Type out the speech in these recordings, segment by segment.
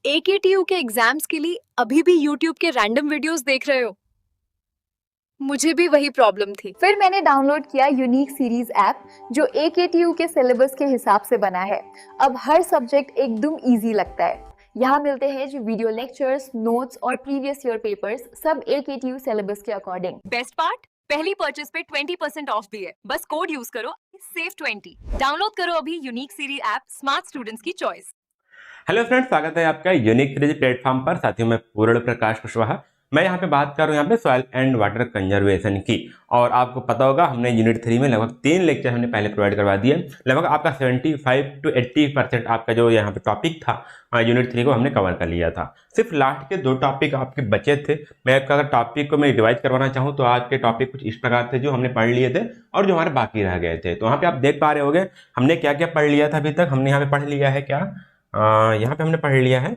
AKTU के exams के लिए अभी भी यूट्यूब के रैंडम वीडियोस देख रहे हो? मुझे भी वही प्रॉब्लम थी। फिर मैंने डाउनलोड किया यूनिक सीरीज ऐप जो एकेटीयू के सिलेबस के हिसाब से बना है। अब हर सब्जेक्ट एकदम इजी लगता है। यहाँ मिलते हैं जो वीडियो लेक्चर्स, नोट्स और प्रीवियस ईयर पेपर्स, सब एकेटीयू सिलेबस के अकॉर्डिंग। बेस्ट पार्ट, पहली परचेज पे 20% ऑफ भी है। बस कोड यूज करो, SAVE20। डाउनलोड करो अभी unique series app, smart students की चॉइस। हेलो फ्रेंड्स, स्वागत है आपका यूनिक सीरीज प्लेटफॉर्म पर। साथियों, मैं पूर्ण प्रकाश कुशवाहा। मैं यहाँ पे बात कर रहा हूँ यहाँ पे सॉइल एंड वाटर कंजर्वेशन की। और आपको पता होगा हमने यूनिट 3 में लगभग 3 लेक्चर हमने पहले प्रोवाइड करवा दिए। लगभग आपका 75 to 80% आपका जो यहाँ पे टॉपिक था यूनिट 3 को हमने कवर कर लिया था। सिर्फ लास्ट के 2 टॉपिक आपके बचे थे। मैं आपका अगर टॉपिक को मैं रिवाइज करवाना चाहूँ तो आज के टॉपिक कुछ इस प्रकार थे जो हमने पढ़ लिए थे और जो हमारे बाकी रह गए थे। तो वहाँ पे आप देख पा रहे होंगे हमने क्या क्या पढ़ लिया था अभी तक। हमने यहाँ पे पढ़ लिया है क्या, यहाँ पे हमने पढ़ लिया है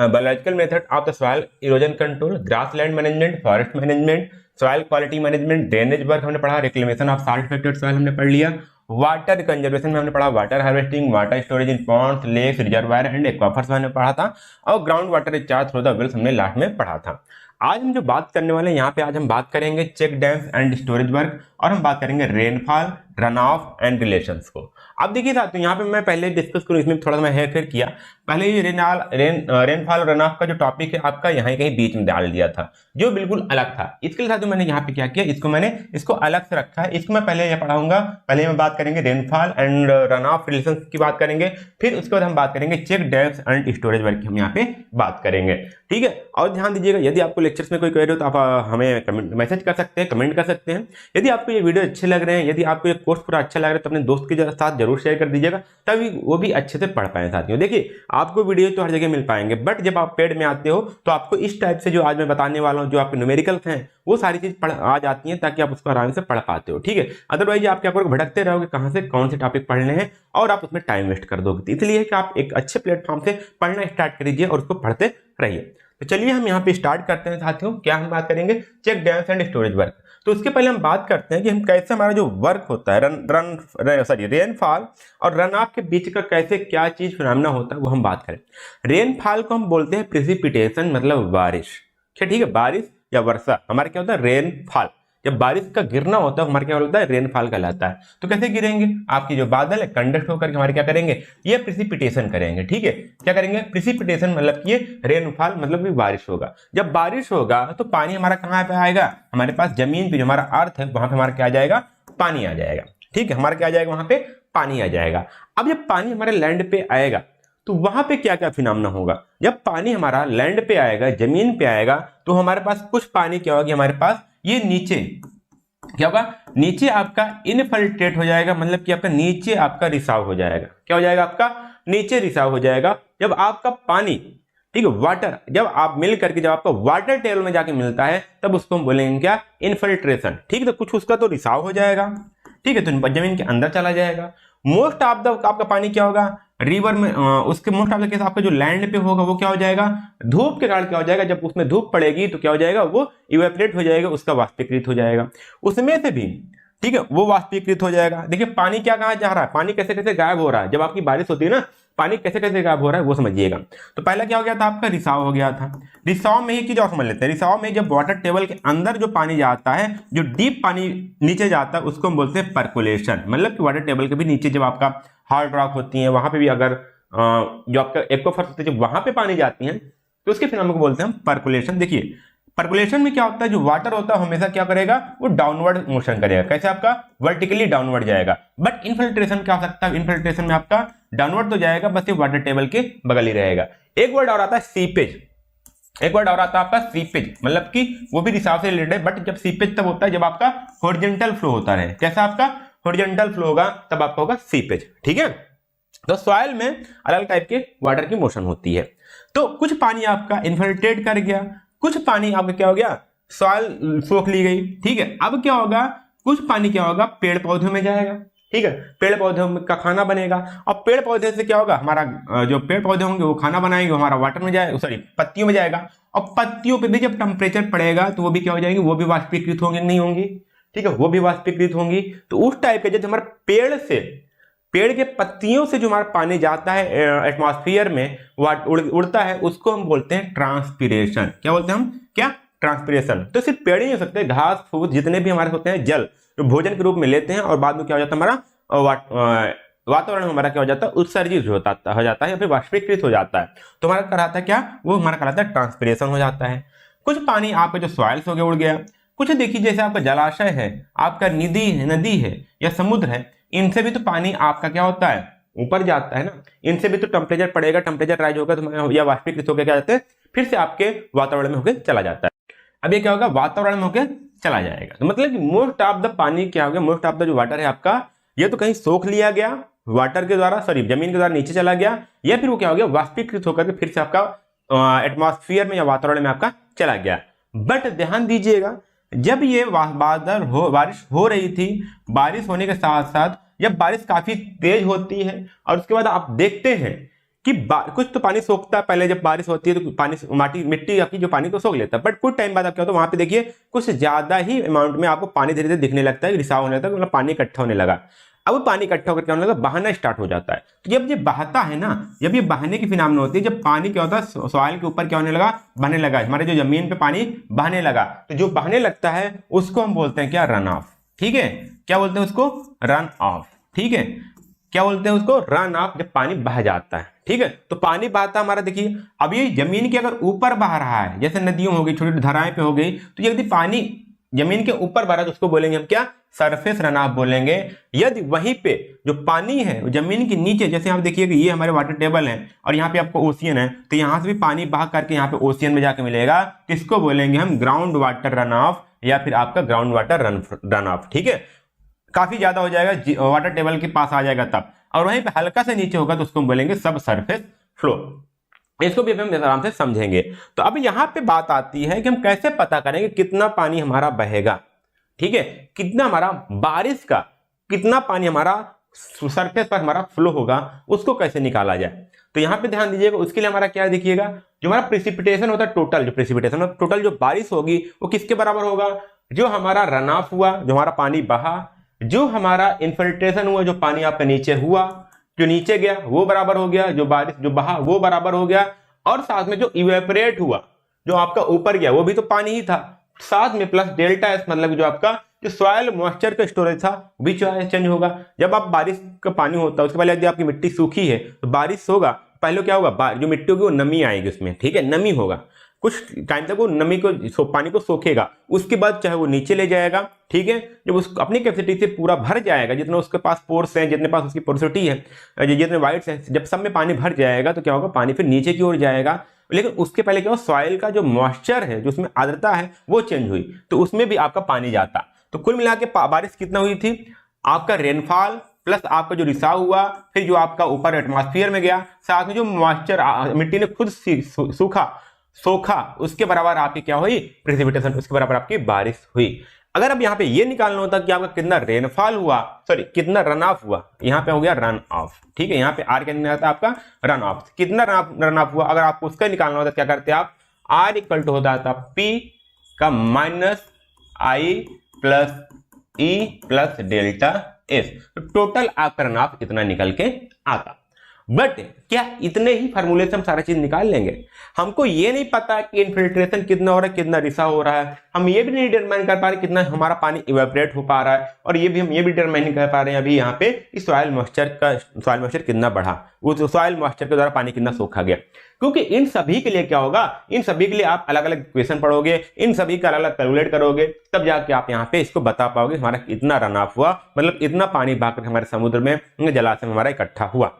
biological method of the soil erosion control, grassland management, forest management, soil quality management, drainage work हमने पढ़ा, reclamation of salt affected soil हमने पढ़ लिया। वाटर कंजर्वेशन में हमने पढ़ा water harvesting, water storage in ponds, lakes, reservoir and aquifers हमने पढ़ा था। और ground water recharge through the wells हमने लास्ट में पढ़ा था। आज हम जो बात करने वाले हैं यहाँ पे, आज हम बात करेंगे check dams and storage work और हम बात करेंगे rainfall, run off and relations को। अब देखिए साथियों, यहाँ पे मैं पहले डिस्कस करूँ, इसमें थोड़ा सा मैं हेर फेर किया। पहले ये रेनफॉल रन ऑफ का जो टॉपिक है आपका यहाँ कहीं बीच में डाल दिया था जो बिल्कुल अलग था। इसके लिए साथियों मैंने यहाँ पे क्या किया, इसको अलग से रखा है। इसको मैं पहले ये पढ़ाऊंगा। पहले मैं बात करेंगे rainfall and run off relations की बात करेंगे, फिर उसके बाद हम बात करेंगे check dams and storage work की हम यहाँ पे बात करेंगे। ठीक है, और ध्यान दीजिएगा, यदि आपको लेक्चर्स में कोई क्वेरी हो तो आप हमें मैसेज कर सकते हैं, कमेंट कर सकते हैं। यदि आपको ये वीडियो अच्छे लग रहे हैं, यदि आपको ये कोर्स पूरा अच्छा लग रहा है तो अपने दोस्त के साथ जरूर शेयर कर दीजिएगा, तभी वो भी अच्छे से पढ़ पाए। साथियों देखिए, आपको वीडियो तो हर जगह मिल पाएंगे, बट जब आप पेड में आते हो तो आपको इस टाइप से जो आज मैं बताने वाला हूँ, जो आपके न्यूमेरिकल्स हैं वो सारी चीज आ जाती हैं, ताकि आप उसको आराम से पढ़ पाते हो। ठीक है, अदरवाइज आप क्या करोगे, भटकते रहोगे कहाँ से कौन से टॉपिक पढ़ने हैं और आप उसमें टाइम वेस्ट कर दोगे। इसलिए कि आप एक अच्छे प्लेटफॉर्म से पढ़ना स्टार्ट कर दीजिए और उसको पढ़ते रहिए। तो चलिए हम यहाँ पे स्टार्ट करते हैं साथियों। क्या हम बात करेंगे, check dams and storage work. तो उसके पहले हम बात करते हैं कि हम कैसे हमारा जो वर्क होता है रेनफॉल और रन ऑफ के बीच का कैसे क्या चीज फिनोमेना होता है वो हम बात करें। रेनफॉल को हम बोलते हैं प्रेसिपिटेशन, मतलब बारिश। ठीक है, बारिश या वर्षा हमारा क्या होता है, रेनफॉल। जब बारिश का गिरना होता है हमारा क्या होता है, रेनफॉल कहलाता है। तो कैसे गिरेंगे, आपकी जो बादल है कंडक्ट होकर के हमारे क्या करेंगे, ये प्रेसिपिटेशन करेंगे। ठीक है, क्या करेंगे, प्रेसिपिटेशन मतलब कि ये रेनफॉल मतलब कि बारिश होगा। जब बारिश होगा तो पानी हमारा कहाँ पे आएगा, हमारे पास जमीन पे जो हमारा अर्थ है वहां पे हमारा क्या आ जाएगा, पानी आ जाएगा। ठीक है, हमारा क्या आ जाएगा, वहां पे पानी आ जाएगा। अब जब पानी हमारे लैंड पे आएगा तो वहां पे क्या क्या फिनोमेना होगा। जब पानी हमारा लैंड पे आएगा, जमीन पे आएगा, तो हमारे पास कुछ पानी क्या होगी, हमारे पास ये नीचे क्या होगा, नीचे आपका इनफिल्ट्रेट हो जाएगा, मतलब कि आपका नीचे आपका रिसाव हो जाएगा। क्या हो जाएगा, आपका नीचे रिसाव हो जाएगा। जब आपका पानी, ठीक है, वाटर, जब आप मिल करके जब आपका वाटर टेबल में जाके मिलता है तब उसको हम बोलेंगे क्या, इनफिल्ट्रेशन। ठीक है, तो कुछ उसका तो रिसाव हो जाएगा। ठीक है, तो जमीन के अंदर चला जाएगा। मोस्ट ऑफ द आपका पानी क्या होगा, रिवर में उसके मोस्ट ऑफ द केस आपका जो लैंड पे होगा वो क्या हो जाएगा, धूप के कारण क्या हो जाएगा, जब उसमें धूप पड़ेगी तो क्या हो जाएगा, वो इवेपोरेट हो जाएगा, उसका वाष्पीकृत हो जाएगा उसमें से भी। ठीक है, वो वाष्पीकृत हो जाएगा। देखिए पानी क्या कहाँ जा रहा है, पानी कैसे कैसे गायब हो रहा है। जब आपकी बारिश होती है ना, पानी कैसे कैसे गायब हो रहा है वो समझिएगा। तो पहला क्या हो गया था, आपका रिसाव हो गया था। रिसाव में ही चीज और समझ लेते हैं। रिसाव में जब वाटर टेबल के अंदर जो पानी जाता है, जो डीप पानी नीचे जाता है, उसको हम बोलते हैं परकोलेशन। मतलब कि वाटर टेबल के भी नीचे जब आपका हार्ड रॉक होती है, वहां पे भी अगर जो आपका एक्वाफर्स होते हैं जब वहां पे पानी जाती है तो उसके फिनोमेना को बोलते हैं हम परकोलेशन। देखिए परकोलेशन में क्या होता है, जो वाटर होता है हमेशा क्या करेगा, वो डाउनवर्ड मोशन करेगा। कैसे, आपका वर्टिकली डाउनवर्ड जाएगा। बट इनफिल्ट्रेशन क्या हो सकता है, इनफिल्ट्रेशन में आपका डाउनवर्ड तो जाएगा, बस ये वाटर टेबल के बगल ही रहेगा। एक वर्ड और आता है सीपेज। एक वर्ड और आता है आपका सीपेज, मतलब कि वो भी रिसाव से रिलेटेड है। बट जब सीपेज तब होता है जब आपका हॉरिजॉन्टल फ्लो होता है। कैसा, आपका हॉरिजॉन्टल फ्लो होगा तब आपका होगा सीपेज। ठीक है, तो सॉइल में अलग अलग टाइप के वाटर की मोशन होती है। तो कुछ पानी आपका इन्फिल्ट्रेट कर गया, कुछ पानी आपका क्या हो गया, सॉइल सोख ली गई। ठीक है, अब क्या होगा, कुछ पानी क्या होगा, पेड़ पौधों में जाएगा। ठीक है, पेड़ पौधों का खाना बनेगा। और पेड़ पौधे से क्या होगा, हमारा जो पेड़ पौधे होंगे वो खाना बनाएंगे, हमारा वाटर में जाएगा, सॉरी पत्तियों में जाएगा। और पत्तियों पे भी जब टेम्परेचर पड़ेगा तो वो भी क्या हो जाएंगी, वो भी वाष्पीकृत होंगी, नहीं होंगी। ठीक है, वो भी वाष्पीकृत होंगी। तो उस टाइप के जब हमारे पेड़ के पत्तियों से जो हमारा पानी जाता है एटमॉस्फेयर में, उड़ता है, उसको हम बोलते हैं ट्रांसपीरेशन। क्या बोलते हैं हम? क्या? ट्रांसपीरेशन। तो सिर्फ पेड़ ही हो सकते हैं, घास फूस जितने भी हमारे होते हैं, जल जो भोजन के रूप में लेते हैं और बाद में क्या हो जाता है हमारा वातावरण में हमारा क्या हो जाता है, उत्सर्जित हो जाता है या फिर वाष्पीकृत हो जाता है। तो हमारा कहलाता है क्या? वो हमारा कहलाता है ट्रांसपीरेशन हो जाता है। कुछ पानी आपका जो सॉइल्स हो गया उड़ गया। कुछ देखिए जैसे आपका जलाशय है, आपका नदी है या समुद्र है, इनसे भी तो पानी आपका क्या होता है, ऊपर जाता है ना। इनसे भी तो टेम्परेचर पड़ेगा, टेम्परेचर राइज होगा तो या वाष्पीकृत होकर क्या जाते हैं, फिर से आपके वातावरण में होकर चला जाता है। अब ये क्या होगा, वातावरण में होकर चला जाएगा। तो मतलब कि मोस्ट ऑफ द पानी क्या हो गया, मोस्ट ऑफ द जो वाटर है आपका, ये तो कहीं सोख लिया गया वाटर के द्वारा, सॉरी जमीन के द्वारा नीचे चला गया, या फिर वो क्या हो गया, वाष्पीकृत होकर के फिर से आपका एटमॉस्फेयर में या वातावरण में आपका चला गया। बट ध्यान दीजिएगा, जब ये बारिश हो रही थी, बारिश होने के साथ साथ जब बारिश काफी तेज होती है और उसके बाद आप देखते हैं कि कुछ तो पानी सोखता है, पहले जब बारिश होती है तो पानी मिट्टी आपकी जो पानी को सोख लेता है, बट कुछ टाइम बाद आप क्या होता है, वहां पे देखिए कुछ ज्यादा ही अमाउंट में आपको पानी धीरे धीरे दिखने लगता है, रिसाव होने लगता है, मतलब पानी इकट्ठा होने लगा। अब पानी इकट्ठा होकर क्या होने लगा, बहाना स्टार्ट हो जाता है। तो जब ये बहता है ना, जब ये बहने की फिनोमेना होती है, जब पानी क्या होता है, सॉइल के ऊपर क्या होने लगा, बहने लगा, हमारे जो जमीन पे पानी बहने लगा, तो जो बहने लगता है उसको हम बोलते हैं क्या, रन ऑफ। ठीक है, क्या बोलते हैं उसको, रन ऑफ। ठीक है, क्या बोलते हैं उसको, रन ऑफ, जब पानी बह जाता है। ठीक है, तो पानी बहता हमारा, देखिए अब ये जमीन के अगर ऊपर बह रहा है, जैसे नदियों हो गई, छोटी छोटी धाराएं पे हो गई, तो यदि पानी जमीन के ऊपर बह रहा है तो उसको बोलेंगे हम क्या, सरफेस रन ऑफ बोलेंगे। यदि वहीं पे जो पानी है जमीन के नीचे, जैसे आप देखिए कि ये हमारे वाटर टेबल है और यहाँ पे आपको ओशियन है, तो यहाँ से भी पानी बहा करके यहाँ पे ओशियन में जाके मिलेगा, किसको बोलेंगे हम, ग्राउंड वाटर रन ऑफ, या फिर आपका ग्राउंड वाटर रन ऑफ। ठीक है, काफी ज्यादा हो जाएगा, वाटर टेबल के पास आ जाएगा तब, और वहीं पे हल्का से नीचे होगा तो उसको हम बोलेंगे सब सरफेस फ्लो। इसको भी हम आराम से समझेंगे। तो अब यहाँ पे बात आती है कि हम कैसे पता करेंगे कितना पानी हमारा बहेगा। ठीक है, कितना हमारा बारिश का कितना पानी हमारा सरफेस पर हमारा फ्लो होगा, उसको कैसे निकाला जाए। तो यहाँ पे ध्यान दीजिएगा, उसके लिए हमारा क्या देखिएगा, जो हमारा प्रेसिपिटेशन होता है, टोटल जो प्रेसिपिटेशन टोटल जो बारिश होगी वो किसके बराबर होगा, जो हमारा रन ऑफ हुआ, जो हमारा पानी बहा, जो हमारा इन्फिल्ट्रेशन हुआ, जो पानी आपका नीचे हुआ, जो नीचे गया वो बराबर हो गया, जो बारिश जो बहा वो बराबर हो गया, और साथ में जो इवेपोरेट हुआ, जो आपका ऊपर गया, वो भी तो पानी ही था, साथ में प्लस डेल्टा एस, मतलब जो आपका जो सॉइल मॉइस्चर का स्टोरेज था भी चेंज होगा। जब आप बारिश का पानी होता है उसके पहले यदि आपकी मिट्टी सूखी है तो बारिश होगा, पहले क्या होगा, जो मिट्टी होगी वो नमी आएगी उसमें। ठीक है, नमी होगा, कुछ टाइम तक वो नमी को पानी को सोखेगा, उसके बाद चाहे वो नीचे ले जाएगा। ठीक है, जब उस अपनी कैपेसिटी से पूरा भर जाएगा, जितना उसके पास पोर्स हैं, जितने पास उसकी पोरोसिटी है, जितने वाइड्स हैं, जब सब में पानी भर जाएगा तो क्या होगा, पानी फिर नीचे की ओर जाएगा। लेकिन उसके पहले क्या हो, सॉइल का जो मॉइस्चर है, जो उसमें आर्द्रता है वो चेंज हुई, तो उसमें भी आपका पानी जाता। तो कुल मिला के बारिश कितना हुई थी, आपका रेनफॉल प्लस आपका जो रिसाव हुआ, फिर जो आपका ऊपर एटमॉस्फेयर में गया, साथ में जो मॉइस्चर मिट्टी ने खुद सोखा, उसके बराबर आपकी क्या हुई, प्रेसिपिटेशन, उसके बराबर आपकी बारिश हुई। अगर अब यहाँ पे ये निकालना होता कि आपका कितना रेनफॉल हुआ, सॉरी कितना रन ऑफ हुआ, यहाँ पे हो गया रन ऑफ। ठीक है, यहाँ पे आर क्या निकलता है आपका, रन ऑफ, कितना रन ऑफ हुआ, अगर आपको उसका निकालना होता क्या करते आप, आर इक्वल टू होता था पी का minus I plus E plus delta S, तो टोटल आपका रन ऑफ इतना निकल के आता। बट क्या इतने ही फार्मूले से हम सारा चीज निकाल लेंगे? हमको ये नहीं पता कि इन्फिल्ट्रेशन कितना हो रहा है, कितना रिसाव हो रहा है, हम ये भी नहीं डिटरमाइन कर पा रहे कितना हमारा पानी इवेपोरेट हो पा रहा है, और ये भी हम ये भी डिटरमाइन नहीं कर पा रहे हैं अभी यहाँ पे इस सॉइल मॉइस्चर कितना बढ़ा, उस सॉइल मॉइस्चर के द्वारा पानी कितना सोखा गया। क्योंकि इन सभी के लिए क्या होगा, इन सभी के लिए आप अलग अलग इक्वेशन पढ़ोगे, इन सभी का अलग अलग कैलकुलेट करोगे, तब जाके आप यहाँ पे इसको बता पाओगे हमारा इतना रन ऑफ हुआ, मतलब इतना पानी बहाकर हमारे समुद्र में जलाशय में हमारा इकट्ठा हुआ।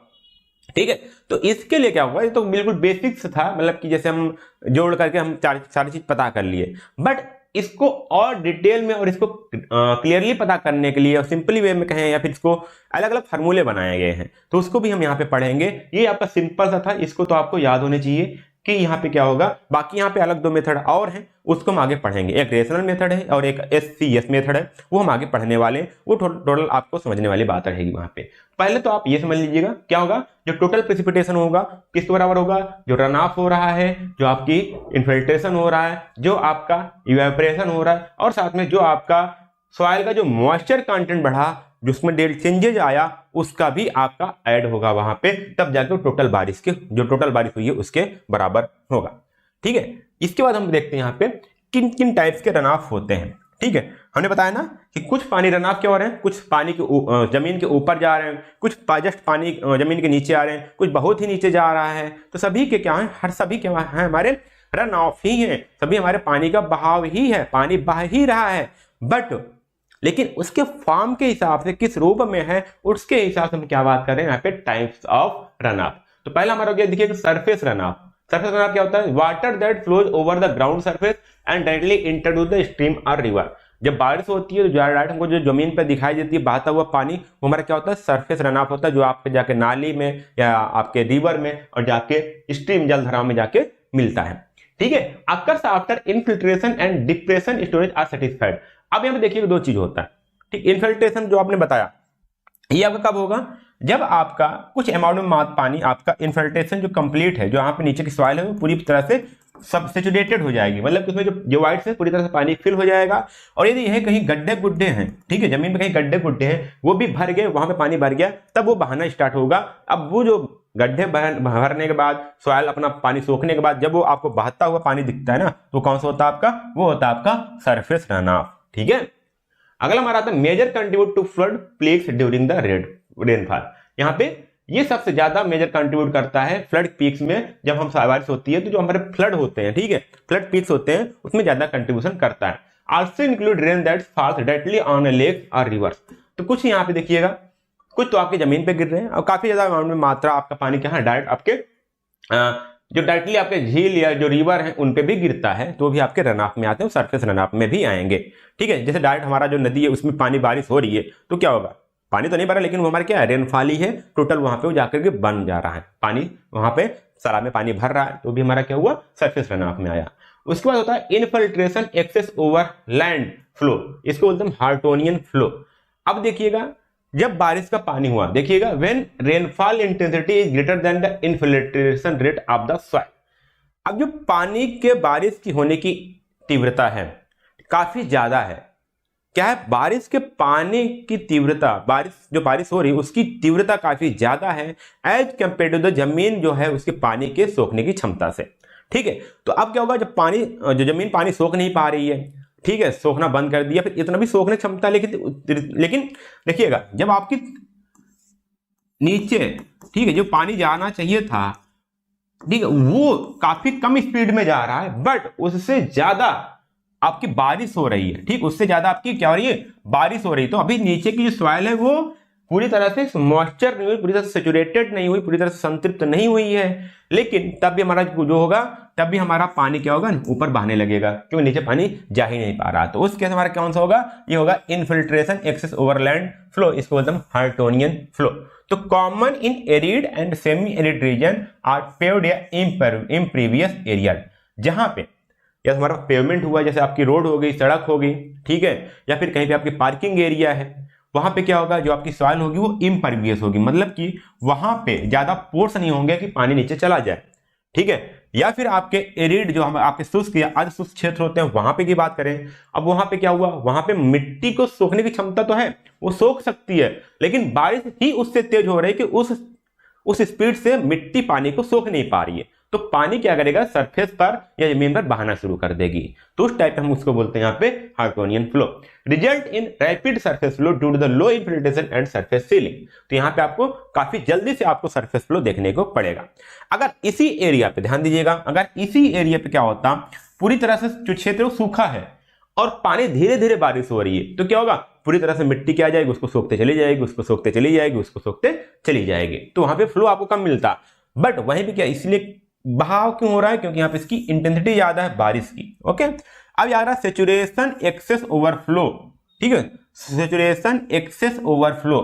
ठीक है, तो इसके लिए क्या हुआ, ये तो बिल्कुल बेसिक्स था, मतलब कि जैसे हम जोड़ करके हम सारी चीज पता कर लिए, बट इसको और डिटेल में और इसको क्लियरली पता करने के लिए और सिंपली वे में कहें या फिर इसको अलग अलग फार्मूले बनाए गए हैं, तो उसको भी हम यहाँ पे पढ़ेंगे। ये आपका सिंपल सा था, इसको तो आपको याद होने चाहिए कि यहाँ पे क्या होगा। बाकी यहाँ पे अलग दो मेथड और हैं, उसको हम आगे पढ़ेंगे, एक रेशनल मेथड है और एक SCS मेथड है, वो हम आगे पढ़ने वाले हैं, वो टोटल आपको समझने वाली बात रहेगी वहां पे। पहले तो आप ये समझ लीजिएगा क्या होगा, जो टोटल प्रेसिपिटेशन होगा किसके बराबर होगा, जो रन ऑफ हो रहा है, जो आपकी इन्फिल्ट्रेशन हो रहा है, जो आपका इवेपोरेशन हो रहा है, और साथ में जो आपका सॉइल का जो मॉइस्चर कंटेंट बढ़ा, जिसमें डेल्टा चेंजेज आया उसका भी आपका ऐड होगा वहां पे, तब जाकर टोटल बारिश के जो टोटल बारिश हुई है उसके बराबर होगा। ठीक है, इसके बाद हम देखते हैं यहाँ पे किन किन टाइप्स के रन ऑफ होते हैं। ठीक है, हमने बताया ना कि कुछ पानी रन ऑफ क्या हो रहे हैं, कुछ पानी के जमीन के ऊपर जा रहे हैं, कुछ जस्ट पानी जमीन के नीचे आ रहे हैं, कुछ बहुत ही नीचे जा रहा है। तो सभी के क्या है, हर सभी के हैं हमारे रन ऑफ ही है, सभी हमारे पानी का बहाव ही है, पानी बह ही रहा है। बट लेकिन उसके फॉर्म के हिसाब से किस रूप में है उसके हिसाब से हम क्या बात कर रहे हैं यहाँ पे टाइप्स ऑफ रन ऑफ। तो पहला हमारा हो गया देखिए surface run off. Surface run off क्या होता है, water that flows over the ground surface and directly enter to the stream और रिवर। जब बारिश होती है तो डायरेक्ट हमको जो जमीन पर दिखाई देती है बहता हुआ पानी, वो हमारा क्या होता है, सरफेस रन ऑफ होता है, जो आपके जाके नाली में या आपके रिवर में और जाके स्ट्रीम जलधारा में जाके मिलता है। ठीक है, occurs after infiltration and depression storage are satisfied. अब यहाँ पे देखिए दो चीज होता है। ठीक, इनफिल्ट्रेशन जो आपने बताया ये आपका कब होगा, जब आपका कुछ अमाउंट में पानी आपका इनफिल्ट्रेशन जो कंप्लीट है, जो यहाँ पे नीचे की सॉइल है वो पूरी तरह से सब सेचुरेटेड हो जाएगी, मतलब कि उसमें जो वाइट है पूरी तरह से पानी फिल हो जाएगा। और यदि यह कहीं गड्ढे गुड्ढे हैं, ठीक है, जमीन में कहीं गड्ढे गुड्ढे हैं, वो भी भर गए, वहां पे पानी भर गया, तब वो बहाना स्टार्ट होगा। अब वो जो गड्ढे भरने के बाद सॉइल अपना पानी सोखने के बाद जब वो आपको बहता हुआ पानी दिखता है ना, तो कौन सा होता है आपका, वो होता है आपका सरफेस रन ऑफ। ठीक है, अगला हमारा आता है major contribute to flood peaks during the rainfall. यहाँ पे ये सबसे ज्यादा मेजर कंट्रीब्यूट करता है फ्लड पीक्स में, जब हम बारिश होती है तो जो हमारे फ्लड होते हैं, ठीक है, फ्लड पीक्स होते हैं, उसमें ज्यादा कंट्रीब्यूशन करता है। Also include rain that falls directly on a lake और रिवर्स। तो कुछ यहाँ पे देखिएगा, कुछ तो आपके जमीन पे गिर रहे हैं और काफी ज्यादा अमाउंट में मात्रा आपका पानी क्या है डायरेक्ट आपके जो डायरेक्टली आपके झील या जो रिवर है उन पे भी गिरता है, तो भी आपके रन ऑफ में आते हैं, सरफेस रन ऑफ में भी आएंगे। ठीक है, जैसे डायरेक्ट हमारा जो नदी है उसमें पानी बारिश हो रही है तो क्या होगा, पानी तो नहीं भरा लेकिन वो हमारे क्या है, रेनफॉल ही है, टोटल वहां पे वो जाकर के बन जा रहा है, पानी वहां पे सराब में पानी भर रहा है, तो भी हमारा क्या हुआ, सरफेस रन ऑफ में आया। उसके बाद होता है infiltration excess overland flow, इसको बोलते हैं हार्टोनियन फ्लो। अब देखिएगा जब बारिश का पानी हुआ, देखिएगा when rainfall intensity is greater than the infiltration rate of the soil. अब जो पानी के बारिश की होने की तीव्रता है काफी ज्यादा है, क्या है, बारिश के पानी की तीव्रता, बारिश हो रही है उसकी तीव्रता काफी ज्यादा है एज कंपेयर टू द जमीन जो है उसके पानी के सोखने की क्षमता से। ठीक है, तो अब क्या होगा, जब पानी जो जमीन पानी सोख नहीं पा रही है, ठीक है, सोखना बंद कर दिया, फिर इतना भी सोखने की क्षमता, लेकिन देखिएगा जब आपकी नीचे, ठीक है, जो पानी जाना चाहिए था, ठीक है, वो काफी कम स्पीड में जा रहा है, बट उससे ज्यादा आपकी बारिश हो रही है। ठीक, उससे ज्यादा आपकी क्या हो रही है, बारिश हो रही है। तो अभी नीचे की जो सॉइल है वो पूरी तरह से मॉइस्चर नहीं हुई, पूरी तरह से सैचुरेटेड नहीं हुई, पूरी तरह से संतृप्त नहीं हुई है, लेकिन तब भी हमारा जो होगा, तब भी हमारा पानी क्या होगा, ऊपर बहने लगेगा, क्योंकि नीचे पानी जा ही नहीं पा रहा। तो उस केस हमारा कौन सा होगा, ये होगा इनफिल्ट्रेशन एक्सेस ओवरलैंड फ्लो, इसको बोलते हैं हार्टोनियन फ्लो। तो common in arid and semi arid region or paved या इम्प्रीवियस एरिया, जहां पे या हमारा पेवमेंट हुआ, जैसे आपकी रोड हो गई, सड़क हो गई, ठीक है, या फिर कहीं पे आपकी पार्किंग एरिया है, वहां पे क्या होगा, जो आपकी सॉइल होगी वो इम्परवियस होगी, मतलब कि वहां पे ज्यादा पोर्स नहीं होंगे कि पानी नीचे चला जाए। ठीक है, या फिर आपके एरिड जो हम आपके शुष्क या अर्ध शुष्क क्षेत्र होते हैं वहां पे की बात करें, अब वहां पे क्या हुआ, वहां पे मिट्टी को सोखने की क्षमता तो है, वो सोख सकती है, लेकिन बारिश ही उससे तेज हो रही है कि उस स्पीड से मिट्टी पानी को सोख नहीं पा रही है, तो पानी क्या करेगा, सरफेस पर या जमीन पर बहाना शुरू कर देगी। तो उस टाइप हम उसको बोलते हैं यहाँ पे Hortonian flow. Result in rapid surface flow due to the low infiltration and surface sealing. तो यहाँ पे आपको काफी जल्दी से आपको सरफेस फ्लो देखने को पड़ेगा। अगर इसी एरिया पे ध्यान दीजिएगा, अगर इसी एरिया पे क्या होता, पूरी तरह से जो क्षेत्र सूखा है और पानी धीरे धीरे बारिश हो रही है, तो क्या होगा, पूरी तरह से मिट्टी क्या आ जाएगी, उसको सोखते चली जाएगी, उसको सोखते चली जाएगी, उसको सोखते चली जाएगी, तो वहां पे फ्लो आपको कम मिलता। बट वहीं पे क्या, इसलिए बहाव क्यों हो रहा है, क्योंकि यहाँ पे इसकी इंटेंसिटी ज्यादा है बारिश की। ओके, अब याद रहा सेचुरेशन एक्सेस ओवरफ्लो। ठीक है, सेचुरेशन एक्सेस ओवरफ्लो।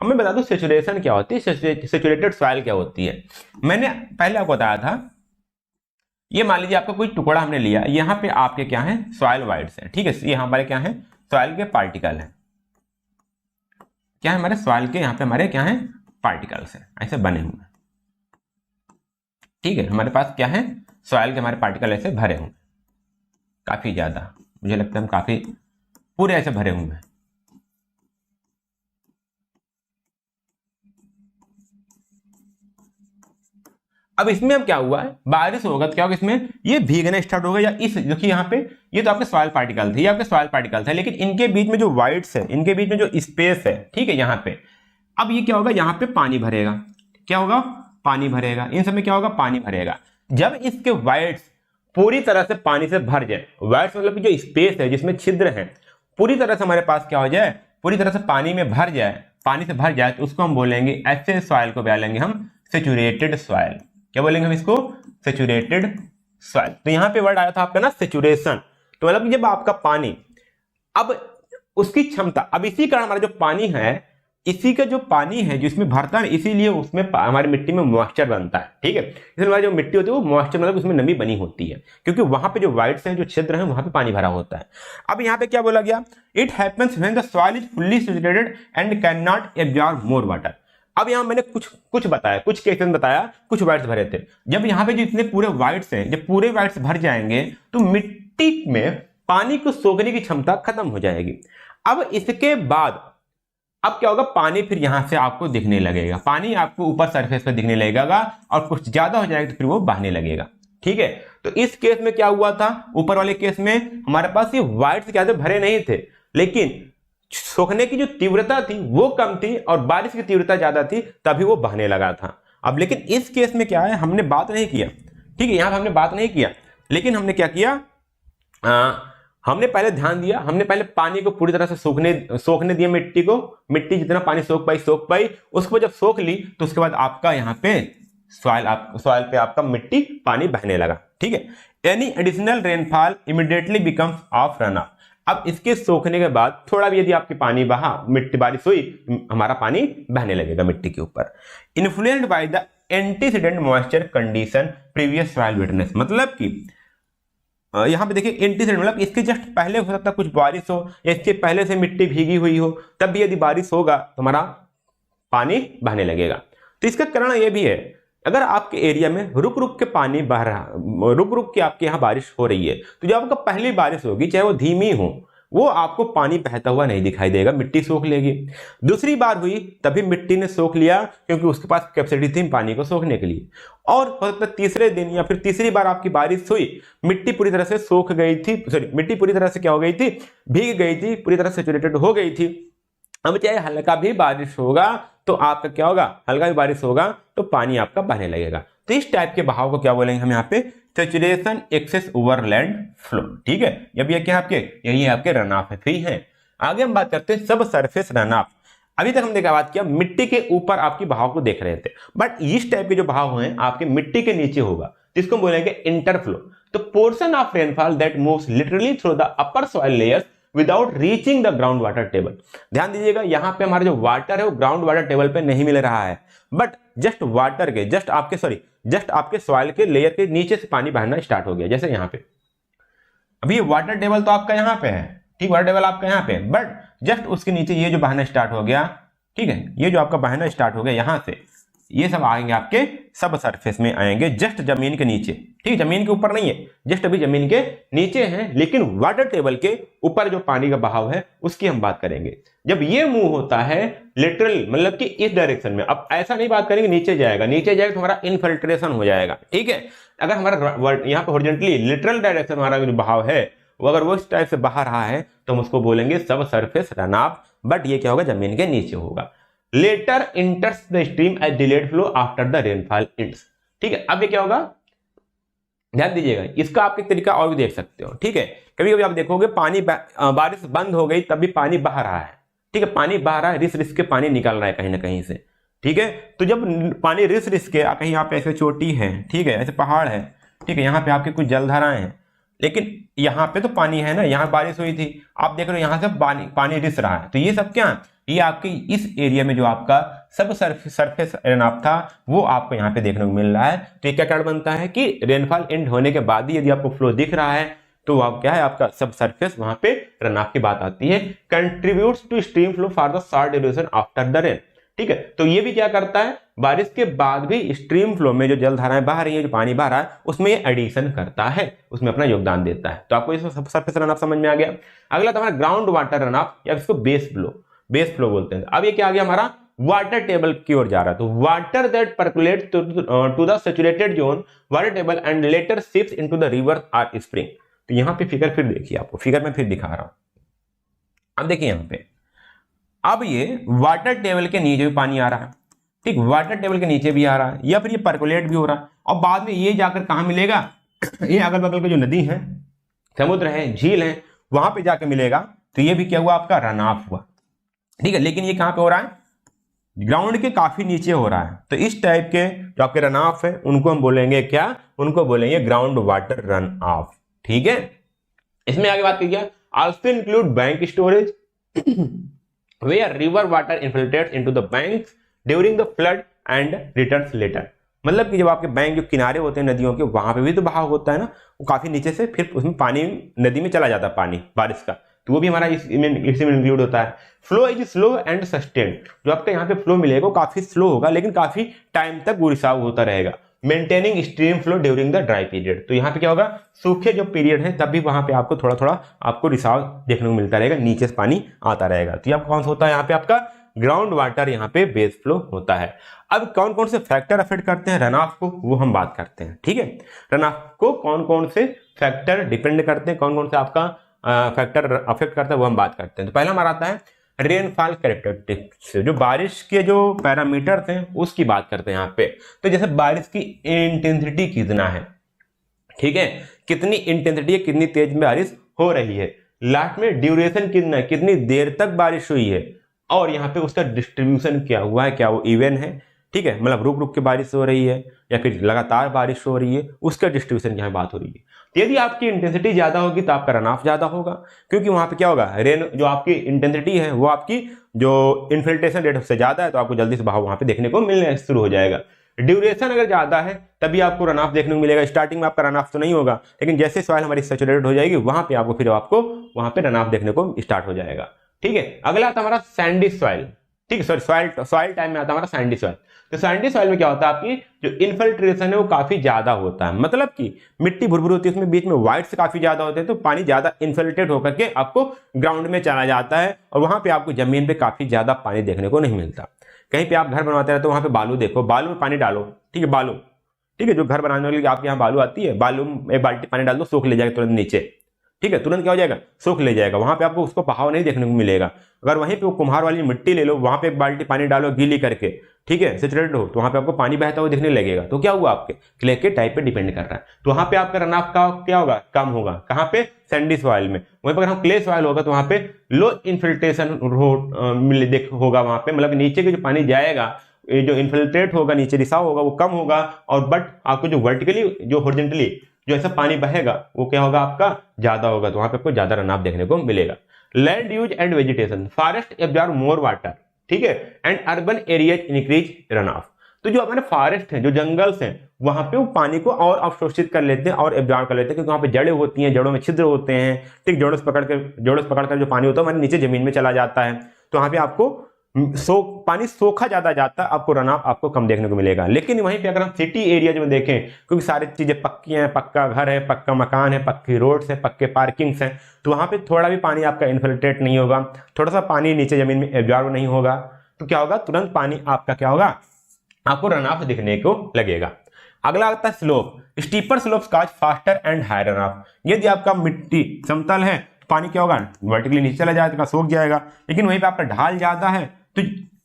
अब मैं बता दूं सेचुरेशन क्या होती है, सेचुरेटेड सॉइल क्या होती है। मैंने पहले आपको बताया था, ये मान लीजिए आपका कोई टुकड़ा हमने लिया, यहाँ पे आपके क्या है, सॉइल वाइड्स है, ठीक है, ये हमारे क्या है, सॉइल के पार्टिकल है, क्या है हमारे सॉइल के यहाँ पे हमारे क्या है, पार्टिकल्स है, ऐसे बने हुए। ठीक है, हमारे पास क्या है, सॉइल के हमारे पार्टिकल ऐसे भरे हुए, काफी ज्यादा, मुझे लगता है हम काफी पूरे ऐसे भरे हुए हैं। अब इसमें अब क्या हुआ है, बारिश होगा तो क्या होगा, इसमें ये भीगना स्टार्ट होगा, या इस देखिए यहाँ पे ये तो आपके सॉइल पार्टिकल थे, ये आपके सॉइल पार्टिकल थे, लेकिन इनके बीच में जो वाइड्स है, इनके बीच में जो स्पेस है, ठीक है, यहाँ पे अब ये क्या होगा, यहाँ पे पानी भरेगा, क्या होगा, पानी भरेगा, इन सब में क्या होगा, पानी भरेगा। जब इसके वाइड्स पूरी तरह से पानी से भर जाए, वाइड्स मतलब कि जो स्पेस है जिसमें छिद्र है पूरी तरह से हमारे पास क्या हो जाए, पूरी तरह से पानी में भर जाए, पानी से भर जाए, तो उसको हम बोलेंगे, ऐसे सॉइल को बोलेंगे हम सेचुरेटेड सॉइल। क्या बोलेंगे हम इसको, सेचुरेटेड सॉइल। तो यहाँ पे वर्ड आया था आपका ना सेचुरेशन, तो मतलब जब आपका पानी, अब उसकी क्षमता, अब इसी कारण हमारा जो पानी है, इसी का जो पानी है जिसमें भरता है, इसीलिए उसमें हमारी मिट्टी में मॉइस्चर बनता है, ठीक है। इसलिए हमारी जो मिट्टी होती है वो मॉइस्चर मतलब उसमें नमी बनी होती है, क्योंकि वहां पे जो वाइड्स हैं, जो छिद्र हैं, वहां पे पानी भरा होता है। अब यहाँ पे क्या बोला गया, it happens when the soil is fully saturated and can not absorb more water. अब यहाँ मैंने कुछ बताया, कुछ केसेस बताया, कुछ वाइड्स भरे थे। जब यहाँ पे जो इतने पूरे वाइड्स हैं, जब पूरे वाइड्स भर जाएंगे तो मिट्टी में पानी को सोखने की क्षमता खत्म हो जाएगी। अब इसके बाद अब क्या होगा, पानी फिर यहां से आपको दिखने लगेगा, पानी आपको ऊपर सरफेस पर दिखने लगेगा, और कुछ ज्यादा हो जाएगा तो फिर वो बहने लगेगा, ठीक है। तो इस केस में क्या हुआ था, ऊपर वाले केस में हमारे पास ये वाइड्स क्या थे, भरे नहीं थे, लेकिन सूखने की जो तीव्रता थी वो कम थी और बारिश की तीव्रता ज्यादा थी, तभी वो बहने लगा था। अब लेकिन इस केस में क्या है, हमने बात नहीं किया, ठीक है, यहां पर हमने बात नहीं किया, लेकिन हमने क्या किया, हमने पहले ध्यान दिया, हमने पहले पानी को पूरी तरह से सोखने दिया मिट्टी को, मिट्टी जितना पानी सोख पाई, उसको जब सोख ली तो उसके बाद आपका यहाँ पे सॉइल पे आपका मिट्टी पानी बहने लगा, ठीक है। Any additional rainfall immediately becomes of run of. अब इसके सोखने के बाद थोड़ा भी यदि आपकी पानी बहा, मिट्टी बारिश हुई, हमारा पानी बहने लगेगा मिट्टी के ऊपर। Influenced by the antecedent moisture condition previous soil वेटनेस, मतलब कि यहाँ पे देखिए एंटीसीडेंट मतलब इसके जस्ट पहले हो सकता है कुछ बारिश हो, या इसके पहले से मिट्टी भीगी हुई हो, तब भी यदि बारिश होगा तो हमारा पानी बहने लगेगा। तो इसका कारण यह भी है, अगर आपके एरिया में रुक रुक के पानी बह रहा, रुक रुक के आपके यहाँ बारिश हो रही है, तो जब आपका पहली बारिश होगी, चाहे वो धीमी हो, वो आपको पानी बहता हुआ नहीं दिखाई देगा, मिट्टी सोख लेगी। दूसरी बार हुई तभी मिट्टी ने सोख लिया, क्योंकि उसके पास कैपेसिटी थी पानी को सोखने के लिए। और हो सकता है तीसरे दिन या फिर तीसरी बार आपकी बारिश हुई, मिट्टी पूरी तरह से सोख गई थी, सॉरी मिट्टी पूरी तरह से क्या हो गई थी, भीग गई थी, पूरी तरह से सैचुरेटेड हो गई थी। अब चाहे हल्का भी बारिश होगा तो आपका क्या होगा, हल्का भी बारिश होगा तो पानी आपका बहने लगेगा। तो इस टाइप के बहाव को क्या बोलेंगे हम यहाँ पे, सैचुरेशन एक्सेस ओवरलैंड फ्लो, ठीक है। अब ये क्या आपके, यही आपके रन ऑफ है। आगे हम बात करते हैं सब सरफेस रन ऑफ। अभी तक हमने क्या बात किया, मिट्टी के ऊपर आपकी बहाव को देख रहे थे, बट इस टाइप के जो बहाव हैं आपके मिट्टी के नीचे होगा, जिसको बोलेंगे इंटरफ्लो। तो portion of rainfall that moves literally through the upper soil layers without reaching the ground water table. ध्यान दीजिएगा, यहां पे हमारा जो वाटर है वो ग्राउंड वाटर टेबल पे नहीं मिल रहा है, बट जस्ट वाटर के जस्ट आपके सॉइल के लेयर के नीचे से पानी बहना स्टार्ट हो गया। जैसे यहाँ पे अभी वाटर टेबल तो आपका यहाँ पे है, ठीक, वाटर टेबल आपका यहाँ पे, बट जस्ट उसके नीचे ये जो बहना स्टार्ट हो गया, ठीक है, ये जो आपका बहना स्टार्ट हो गया यहाँ से, ये सब आएंगे आपके सब सरफेस में आएंगे, जस्ट जमीन के नीचे, ठीक, जमीन के ऊपर नहीं है, जस्ट अभी जमीन के नीचे है, लेकिन वाटर टेबल के ऊपर जो पानी का बहाव है उसकी हम बात करेंगे। जब ये मूव होता है लिटरल मतलब कि इस डायरेक्शन में, अब ऐसा नहीं बात करेंगे नीचे जाएगा तो हमारा इनफिल्ट्रेशन हो जाएगा, ठीक है। अगर हमारा यहाँ पे हॉरिजॉन्टली लिटरल डायरेक्शन हमारा जो बहाव है वो अगर वो इस टाइप से बहा रहा है तो हम उसको बोलेंगे सब सरफेस रन ऑफ, बट ये क्या होगा, जमीन के नीचे होगा। Later enters the stream as delayed flow after the rainfall ends, ठीक है। अब ये क्या होगा, ध्यान दीजिएगा, इसका आप एक तरीका और भी देख सकते हो, ठीक है। कभी कभी आप देखोगे पानी बारिश बंद हो गई तब भी पानी बह रहा है, ठीक है, पानी बह रहा है, रिस के पानी निकल रहा है कहीं ना कहीं से, ठीक है। तो जब पानी रिस के कहीं यहाँ पे ऐसे चोटी है, ठीक है, ऐसे पहाड़ है, ठीक है, यहाँ पे आपके कुछ जलधाराएं हैं, लेकिन यहाँ पे तो पानी है ना, यहाँ बारिश हुई थी, आप देख रहे हो यहाँ से पानी रिस रहा है, तो ये सब क्या, ये आपके इस एरिया में जो आपका सब सरफेस रन ऑफ था वो आपको यहाँ पे देखने को मिल रहा है। तो ये क्या कारण बनता है कि रेनफॉल एंड होने के बाद ही यदि आपको फ्लो दिख रहा है तो आप क्या है, आपका सब सरफेस वहां पे रन ऑफ की बात आती है। Contributes to stream flow for the short duration after the rain, ठीक है। तो ये भी क्या करता है, बारिश के बाद भी स्ट्रीम फ्लो में जो जलधाराएं बह रही है, जो पानी बह रहा है, उसमें ये एडिशन करता है, उसमें अपना योगदान देता है। तो आपको ये सरफेस रन ऑफ समझ में आ गया। अगला तो हमारा ग्राउंड वाटर रन ऑफ या इसको बेस फ्लो बोलते हैं। अब ये क्या आ गया हमारा वाटर टेबल की ओर जा रहा है। तो water that percolate to the saturated zone water table and later shifts into the river or spring. तो यहां पे फिगर फिर देखिए, आपको फिगर में फिर दिखा रहा हूं। अब देखिए यहां पे, अब ये वाटर टेबल के नीचे भी पानी आ रहा है, ठीक, वाटर टेबल के नीचे भी आ रहा है, या फिर ये परकुलेट भी हो रहा है, और बाद में ये जाकर कहां मिलेगा, ये अगल बगल के जो नदी है, समुद्र है, झील है, वहां पे जाकर मिलेगा। तो ये भी क्या हुआ, आपका रन ऑफ हुआ, ठीक है। लेकिन ये कहां पे हो रहा है, ग्राउंड के काफी नीचे हो रहा है। तो इस टाइप के जो आपके रन ऑफ है उनको हम बोलेंगे क्या, उनको बोलेंगे ग्राउंड वाटर रन ऑफ, ठीक है। इसमें आगे बात कीजिए, also include bank storage where river water infiltrates into the banks during the flood and returns later। मतलब कि जब आपके बैंक जो किनारे होते हैं नदियों के, वहां पे भी तो बहाव होता है ना, वो काफी नीचे से फिर उसमें पानी नदी में चला जाता है, पानी बारिश का, तो वो भी हमारा इसमें इंक्लूड होता है। Flow is slow and sustained, जो आपका यहाँ पे फ्लो मिलेगा वो काफी स्लो होगा, लेकिन काफी टाइम तक वो रिसाव होता रहेगा। Maintaining stream flow during the dry period, तो यहाँ पे क्या होगा, सूखे जो पीरियड है तब भी वहां पे आपको थोड़ा थोड़ा आपको रिसाव देखने को मिलता रहेगा, नीचे से पानी आता रहेगा। तो ये कौन सा होता है, यहाँ पे आपका ग्राउंड वाटर यहाँ पे बेस फ्लो होता है। अब कौन कौन से फैक्टर अफेक्ट करते हैं रन ऑफ को, वो हम बात करते हैं, ठीक है। रन ऑफ को कौन कौन से फैक्टर डिपेंड करते हैं, कौन कौन से आपका फैक्टर अफेक्ट करता है, वो हम बात करते हैं। तो पहला हमारा आता है रेनफॉल कैरेक्टरिस्टिक्स, जो बारिश के जो पैरामीटर्स हैं उसकी बात करते हैं यहाँ पे। तो जैसे बारिश की इंटेंसिटी कितना है, ठीक है, कितनी इंटेंसिटी है, कितनी तेज बारिश हो रही है, लास्ट में ड्यूरेशन कितना है, कितनी देर तक बारिश हुई है, और यहाँ पे उसका डिस्ट्रीब्यूशन क्या हुआ है, क्या वो इवन है, ठीक है, मतलब रुक रुक के बारिश हो रही है या फिर लगातार बारिश हो रही है, उसका डिस्ट्रीब्यूशन यहाँ बात हो रही है। तो यदि आपकी इंटेंसिटी ज्यादा होगी तो आपका रन ऑफ ज्यादा होगा, क्योंकि वहां पे क्या होगा, रेन जो आपकी इंटेंसिटी है वो आपकी जो इन्फिल्ट्रेशन रेट से ज्यादा है, तो आपको जल्दी से बहाव वहां पे देखने को मिलने शुरू हो जाएगा। ड्यूरेशन अगर ज्यादा है तभी आपको रन ऑफ देखने को मिलेगा। स्टार्टिंग में आपका रन ऑफ तो नहीं होगा, लेकिन जैसे सॉइल हमारी सैचुरेटेड हो जाएगी वहां पे आपको वहां पे रन ऑफ देखने को स्टार्ट हो जाएगा, ठीक है। अगला आता हमारा सैंडी सॉइल, ठीक है, सॉरी सॉइल टाइम में आता हमारा सैंडी सॉइल। तो सैंडी सॉइल में क्या होता है, आपकी जो इन्फिल्ट्रेशन है वो काफी ज्यादा होता है, मतलब कि मिट्टी भुरभुर होती है, उसमें बीच में व्हाइट से काफी ज्यादा होते हैं, तो पानी ज्यादा इन्फिल्ट्रेट होकर के आपको ग्राउंड में चला जाता है, और वहां पे आपको जमीन पे काफी ज्यादा पानी देखने को नहीं मिलता। कहीं पे आप घर बनवाते रहते हो, वहां पे बालू देखो, बालू में पानी डालो, ठीक है, बालू, ठीक है, जो घर बनाने के लिए आपके यहाँ बालू आती है, बालू में एक बाल्टी पानी डाल दो, सूख ले जाएगा तुरंत नीचे, ठीक है, तुरंत क्या हो जाएगा, सूख ले जाएगा, वहां पे आपको उसको बहाव नहीं देखने को मिलेगा। अगर वहीं पे वो कुम्हार वाली मिट्टी ले लो, वहां पे एक बाल्टी पानी डालो गीली करके, ठीक है, सैचुरेटेड हो, तो वहां पे आपको पानी बहता हुआ दिखने लगेगा। तो क्या हुआ, आपके क्ले के टाइप पे डिपेंड कर रहा है, तो वहां पे आपका रन ऑफ का क्या होगा, कम होगा। कहां पे, सैंडी सॉइल में। वहीं पर अगर हम क्ले सॉइल होगा तो वहां पे लो इन्फिल्ट्रेशन होगा, वहां पे मतलब नीचे के जो पानी जाएगा, जो इन्फिल्ट्रेट होगा, नीचे रिसाव होगा, वो कम होगा, और बट आपको जो वर्टिकली जो हॉरिजॉन्टली जो ऐसा पानी बहेगा वो क्या होगा, आपका ज्यादा होगा, तो वहां पे आपको ज्यादा रन ऑफ देखने को मिलेगा। Land use and vegetation, forest absorb more water, ठीक है, and urban areas increase run of. तो जो हमारे फॉरेस्ट हैं, जो जंगल्स हैं, वहां पे वो पानी को और अवशोषित कर लेते हैं और एब्जॉर्ब कर लेते हैं, क्योंकि वहां पे जड़ें होती हैं, जड़ों में छिद्र होते हैं, ठीक, जड़ों से पकड़कर जो पानी होता है हमारे नीचे जमीन में चला जाता है, तो वहां पे आपको पानी सोखा ज्यादा जाता है, आपको रन ऑफ आपको कम देखने को मिलेगा। लेकिन वहीं पे अगर हम सिटी एरिया में देखें, क्योंकि सारी चीजें पक्की हैं, पक्का घर है, पक्का मकान है, पक्की रोड्स है, पक्के पार्किंग्स हैं, तो वहां पे थोड़ा भी पानी आपका इन्फिल्ट्रेट नहीं होगा, थोड़ा सा पानी नीचे जमीन में एब्जॉर्ब नहीं होगा, तो क्या होगा, तुरंत पानी आपका क्या होगा, आपको रन ऑफ दिखने को लगेगा। अगला आता है slope, steeper slopes cause faster and higher run off. यदि आपका मिट्टी समतल है तो पानी क्या होगा, वर्टिकली नीचे चला जाएगा, सूख जाएगा, लेकिन वहीं पे आपका ढाल ज्यादा है तो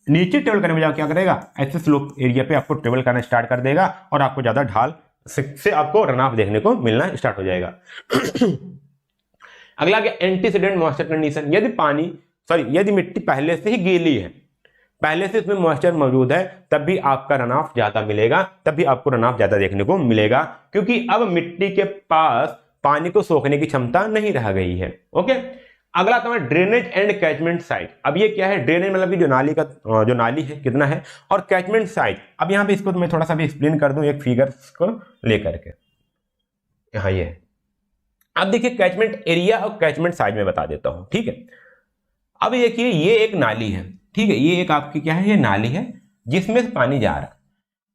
नीचे ट्रेवल करने में जाकर क्या करेगा, ऐसे स्लोप एरिया पे आपको ट्रेवल करना स्टार्ट कर देगा, और आपको ज्यादा ढाल से आपको रन ऑफ देखने को मिलना स्टार्ट हो जाएगा। अगला गया एंटीसीडेंट मॉइस्चर कंडीशन, यदि मिट्टी पहले से ही गीली है, पहले से इसमें मॉइस्चर मौजूद है, तब भी आपका रन ऑफ ज्यादा मिलेगा, तब भी आपको रन ऑफ ज्यादा देखने को मिलेगा, क्योंकि अब मिट्टी के पास पानी को सोखने की क्षमता नहीं रह गई है। ओके, अगला आता है ड्रेनेज एंड कैचमेंट साइट। अब ये क्या है, ड्रेनेज मतलब कि जो नाली है कितना है, और कैचमेंट साइट, अब यहाँ पे इसको मैं थोड़ा सा भी एक्सप्लेन कर दूं एक फिगर्स को लेकर के। यहाँ ये है, अब देखिए कैचमेंट एरिया और कैचमेंट साइट में बता देता हूं, ठीक है। अब देखिए ये एक नाली है, ठीक है, ये एक आपकी क्या है, ये नाली है जिसमें से पानी जा रहा है।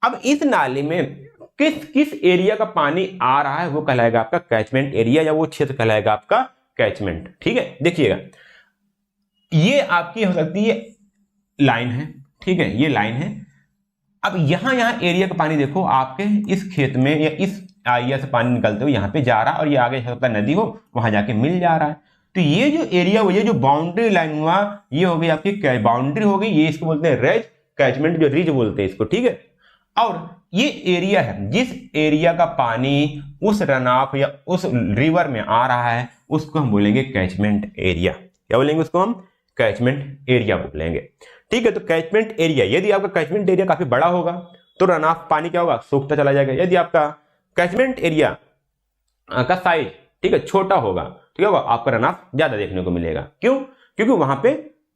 अब इस नाली में किस एरिया का पानी आ रहा है वो कहलाएगा आपका कैचमेंट एरिया, या वो क्षेत्र कहलाएगा आपका कैचमेंट, ठीक है। देखिएगा ये आपकी हो सकती है लाइन है, ठीक है, ये लाइन है। अब यहाँ एरिया का पानी देखो, आपके इस खेत में या इस एरिया से पानी निकलते हुए यहाँ पे जा रहा है, और ये आगे हो सकता है नदी हो, वहां जाके मिल जा रहा है। तो ये जो एरिया हुआ, ये जो बाउंड्री लाइन हुआ, ये हो गई आपकी बाउंड्री हो गई, ये इसको बोलते हैं रेज कैचमेंट, जो रिज बोलते हैं इसको, ठीक है। और ये एरिया है, जिस एरिया का पानी उस रन ऑफ या उस रिवर में आ रहा है, उसको हम बोलेंगे कैचमेंट एरिया। क्या बोलेंगे उसको हम? कैचमेंट एरिया बोलेंगे, ठीक है। तो कैचमेंट एरिया, यदि आपका कैचमेंट एरिया काफी बड़ा होगा तो रन ऑफ पानी क्या होगा? सूखता चला जाएगा। यदि आपका कैचमेंट एरिया का साइज, ठीक है, छोटा होगा, ठीक है, आपका रन ऑफ ज्यादा देखने को मिलेगा। क्यों? क्योंकि वहां पे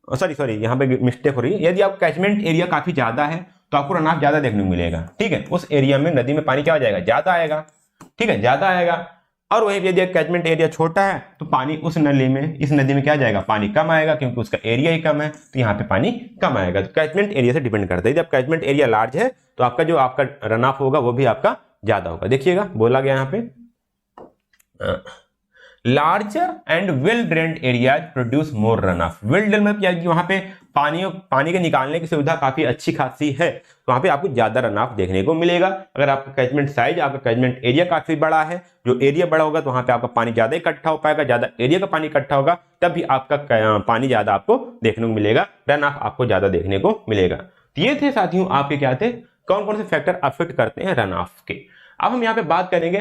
सॉरी यहाँ पे मिस्टेक हो रही है। यदि आप कैचमेंट एरिया काफी ज्यादा है तो आपको रन ऑफ ज्यादा देखने को मिलेगा, ठीक है। उस एरिया में नदी में पानी क्या हो जाएगा? ज्यादा आएगा, ठीक है, ज्यादा आएगा। और वही यदि कैचमेंट एरिया छोटा है तो पानी उस नली में, इस नदी में क्या जाएगा? पानी कम आएगा, क्योंकि उसका एरिया ही कम है, तो यहाँ पे पानी कम आएगा। तो कैचमेंट एरिया से डिपेंड करता है। जब कैचमेंट एरिया लार्ज है तो आपका जो आपका रन ऑफ होगा वो भी आपका ज्यादा होगा। देखिएगा बोला गया यहाँ पे larger and well drained areas produce more run of. Well drain में क्या, वहां पे पानी के निकालने की सुविधा काफी अच्छी खासी है, तो वहां पे आपको ज्यादा रन ऑफ देखने को मिलेगा। अगर आपका कैचमेंट साइज, आपका कैचमेंट एरिया काफी बड़ा है, जो एरिया बड़ा होगा तो वहां पे आपका पानी ज्यादा इकट्ठा हो पाएगा, ज्यादा एरिया का पानी इकट्ठा होगा, तब भी आपका पानी ज्यादा आपको देखने को मिलेगा, रन ऑफ आपको ज्यादा देखने को मिलेगा। तो ये थे साथियों आपके क्या थे, कौन कौन से फैक्टर अफेक्ट करते हैं रन ऑफ के। अब हम यहाँ पे बात करेंगे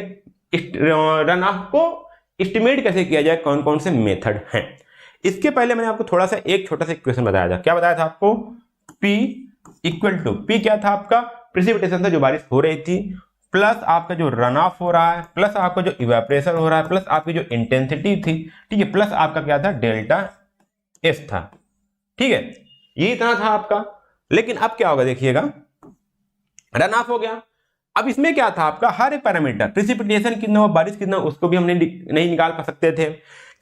रन ऑफ को एस्टिमेट कैसे किया जाए, कौन कौन से मेथड हैं। इसके पहले मैंने आपको थोड़ा सा एक छोटा सा इक्वेशन बताया था। क्या बताया था आपको? P इक्वल टू, P क्या था आपका? प्रेसिपिटेशन था, जो बारिश हो रही थी, प्लस आपका जो रन ऑफ हो रहा है, प्लस आपका जो इवेपोरेशन हो रहा है, प्लस आपकी जो इंटेंसिटी थी, ठीक है, प्लस आपका क्या था? डेल्टा एस था, ठीक है, ये इतना था आपका। लेकिन अब क्या होगा देखिएगा, रन ऑफ हो गया। अब इसमें क्या था आपका? हर एक पैरामीटर, प्रेसिपिटेशन कितना, बारिश कितना, उसको भी हम नहीं निकाल पा सकते थे।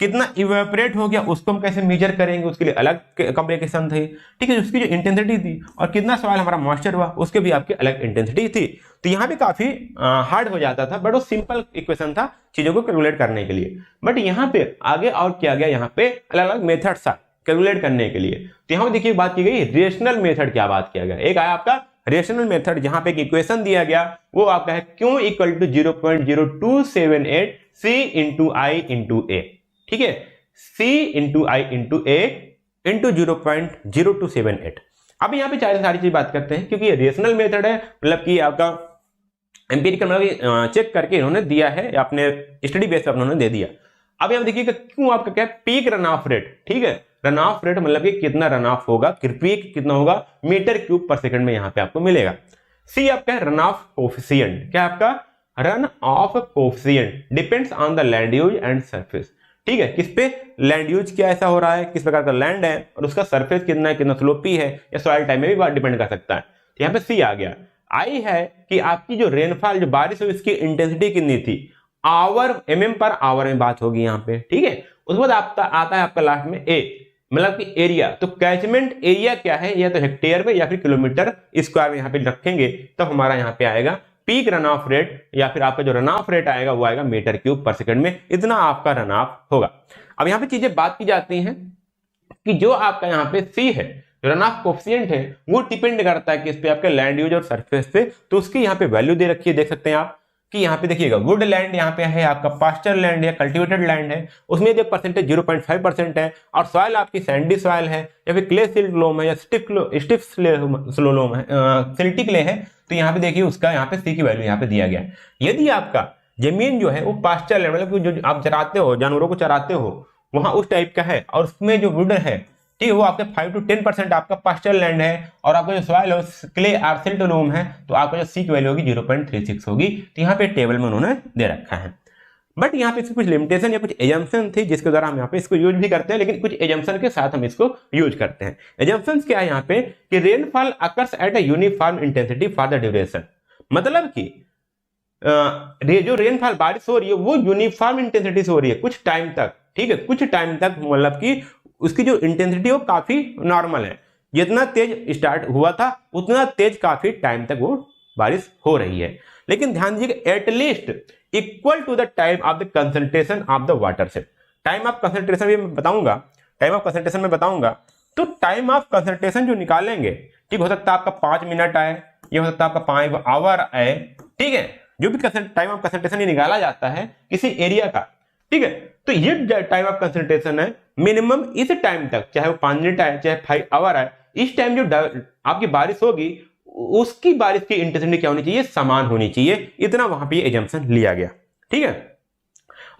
कितना इवेपोरेट हो गया उसको हम कैसे मेजर करेंगे, उसके लिए अलग कॉम्प्लिकेशन थी, ठीक है। उसकी जो इंटेंसिटी थी और कितना सॉइल हमारा मॉइस्चर हुआ, उसके भी आपकी अलग इंटेंसिटी थी। तो यहाँ पे काफी हार्ड हो जाता था, बट वो सिंपल इक्वेशन था चीजों को कैलकुलेट करने के लिए। बट यहाँ पे आगे और किया गया, यहाँ पे अलग अलग मेथड था कैलकुलेट करने के लिए। तो यहाँ देखिए बात की गई रेशनल मेथड, क्या बात किया गया, एक आया आपका रेशनल मेथड, जहां पे एक इक्वेशन दिया गया, वो आपका है Q equal to 0.0278 C into I into A, ठीक है, C into I into A into 0.0278। अब यहाँ पे सारी चीज बात करते हैं, क्योंकि ये रेशनल मेथड है, मतलब कि आपका एम्पिरिकल, मतलब चेक करके इन्होंने दिया है, अपने स्टडी बेस पर उन्होंने दे दिया। अब यहाँ देखिएगा क्यों आपका क्या है? पीक रन ऑफ रेट, ठीक है, रन ऑफ रेट मतलब कि कितना रन ऑफ होगा, पीक कितना होगा, मीटर क्यूब पर सेकंड में यहाँ पे आपको मिलेगा। सी आपका है रन ऑफ कोफिशिएंट, क्या आपका? Run of coefficient depends on the land use and surface, ठीक है, किस पे? लैंड यूज क्या ऐसा हो रहा है, किस प्रकार का लैंड है, और उसका सरफेस कितना है, कितना स्लोपी है, या सॉइल टाइप में भी डिपेंड कर सकता है। तो यहाँ पे सी आ गया। आई है कि आपकी जो रेनफॉल, जो बारिश हुई, इसकी इंटेंसिटी कितनी थी, आवर, mm पर आवर में बात होगी यहाँ पे, ठीक है। उसके बाद आता है आपका लास्ट में ए, मतलब कि एरिया। तो कैचमेंट एरिया क्या है, या तो हेक्टेयर में या फिर किलोमीटर स्क्वायर में यहाँ पे रखेंगे, तब हमारा यहाँ पे आएगा पीक रन ऑफ रेट, या फिर आपका जो रन ऑफ रेट आएगा वो आएगा मीटर क्यूब पर सेकंड में, इतना आपका रन ऑफ होगा। अब यहाँ पे चीजें बात की जाती हैं कि जो आपका यहाँ पे सी है, रन ऑफ कोफिशिएंट है, वो डिपेंड करता है किस पे? आपके लैंड यूज और सरफेस पे। तो उसकी यहाँ पे वैल्यू दे रखी है, देख सकते हैं आप कि यहाँ पे देखिएगा वुड लैंड यहाँ पे है, आपका पास्चर लैंड है, कल्टिवेटेड लैंड है, उसमें जो परसेंटेज 0.5% है, और सॉइल आपकी सैंडी सॉइल है, या फिर क्ले सिल्ट लोम है, या स्टिफ स्लो लोम है, सिल्टी क्ले है, तो यहाँ पे देखिए उसका यहाँ पे सी की वैल्यू यहाँ पे दिया गया है। यदि आपका जमीन जो है वो पास्चर लैंड, मतलब जो आप चराते हो, जानवरों को चराते हो, वहां उस टाइप का है, और उसमें जो वुड है, ठीक है, वो आपके 5 to 10% आपका पास्चर लैंड है, और आपका जो सॉइल है क्ले और सिल्ट लोम है, तो आपका जो सी की वैल्यू होगी 0.36 होगी। तो यहाँ पे टेबल में उन्होंने दे रखा है। बट यहाँ पे कुछ लिमिटेशन या कुछ एजम्पशन थी, जिसके द्वारा हम यहाँ पे इसको यूज भी करते हैं, लेकिन कुछ एजम्पशन के साथ हम इसको यूज करते हैं। एजम्पशन क्या है यहाँ पे कि rainfall occurs at a uniform intensity for the duration, मतलब कि जो रेनफॉल बारिश हो रही है वो यूनिफॉर्म इंटेंसिटी से हो रही है कुछ टाइम तक, ठीक है, कुछ टाइम तक, मतलब कि उसकी जो इंटेंसिटी वो काफी नॉर्मल है, जितना तेज स्टार्ट हुआ था उतना तेज काफी टाइम तक वो बारिश हो रही है। लेकिन ध्यान दीजिए at least equal to the time of the concentration of the water set. Time of concentration भी मैं बताऊंगा, टाइम ऑफ कंसंट्रेशन में बताऊंगा। तो टाइम ऑफ कंसंट्रेशन जो निकालेंगे, ठीक, हो सकता है आपका 5 मिनट आए, ये हो सकता है आपका 5 आवर आए, ठीक है, जो भी टाइम ऑफ कंसंट्रेशन ये निकाला जाता है किसी एरिया का, ठीक है। तो ये टाइम ऑफ कंसंट्रेशन है मिनिमम इस टाइम तक, चाहे वो 5 मिनट आए चाहे 5 आवर आए, इस टाइम जो आपकी बारिश होगी उसकी बारिश की इंटेंसिटी क्या होनी चाहिए, समान होनी चाहिए, इतना वहां पे एजम्पशन लिया गया, ठीक है।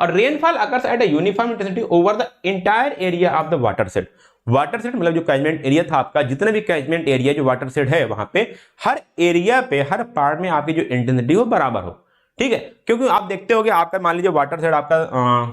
और rainfall occurs at a uniform intensity over the entire area of the water set. Water set मतलब जो कैचमेंट एरिया था आपका, जितना भी कैचमेंट एरिया जो वाटर सेट है वहां पे हर एरिया पे हर पार्ट में आपकी जो इंटेंसिटी हो बराबर हो, ठीक है। क्योंकि आप देखते होगे आपका मान लीजिए वाटर सेट आपका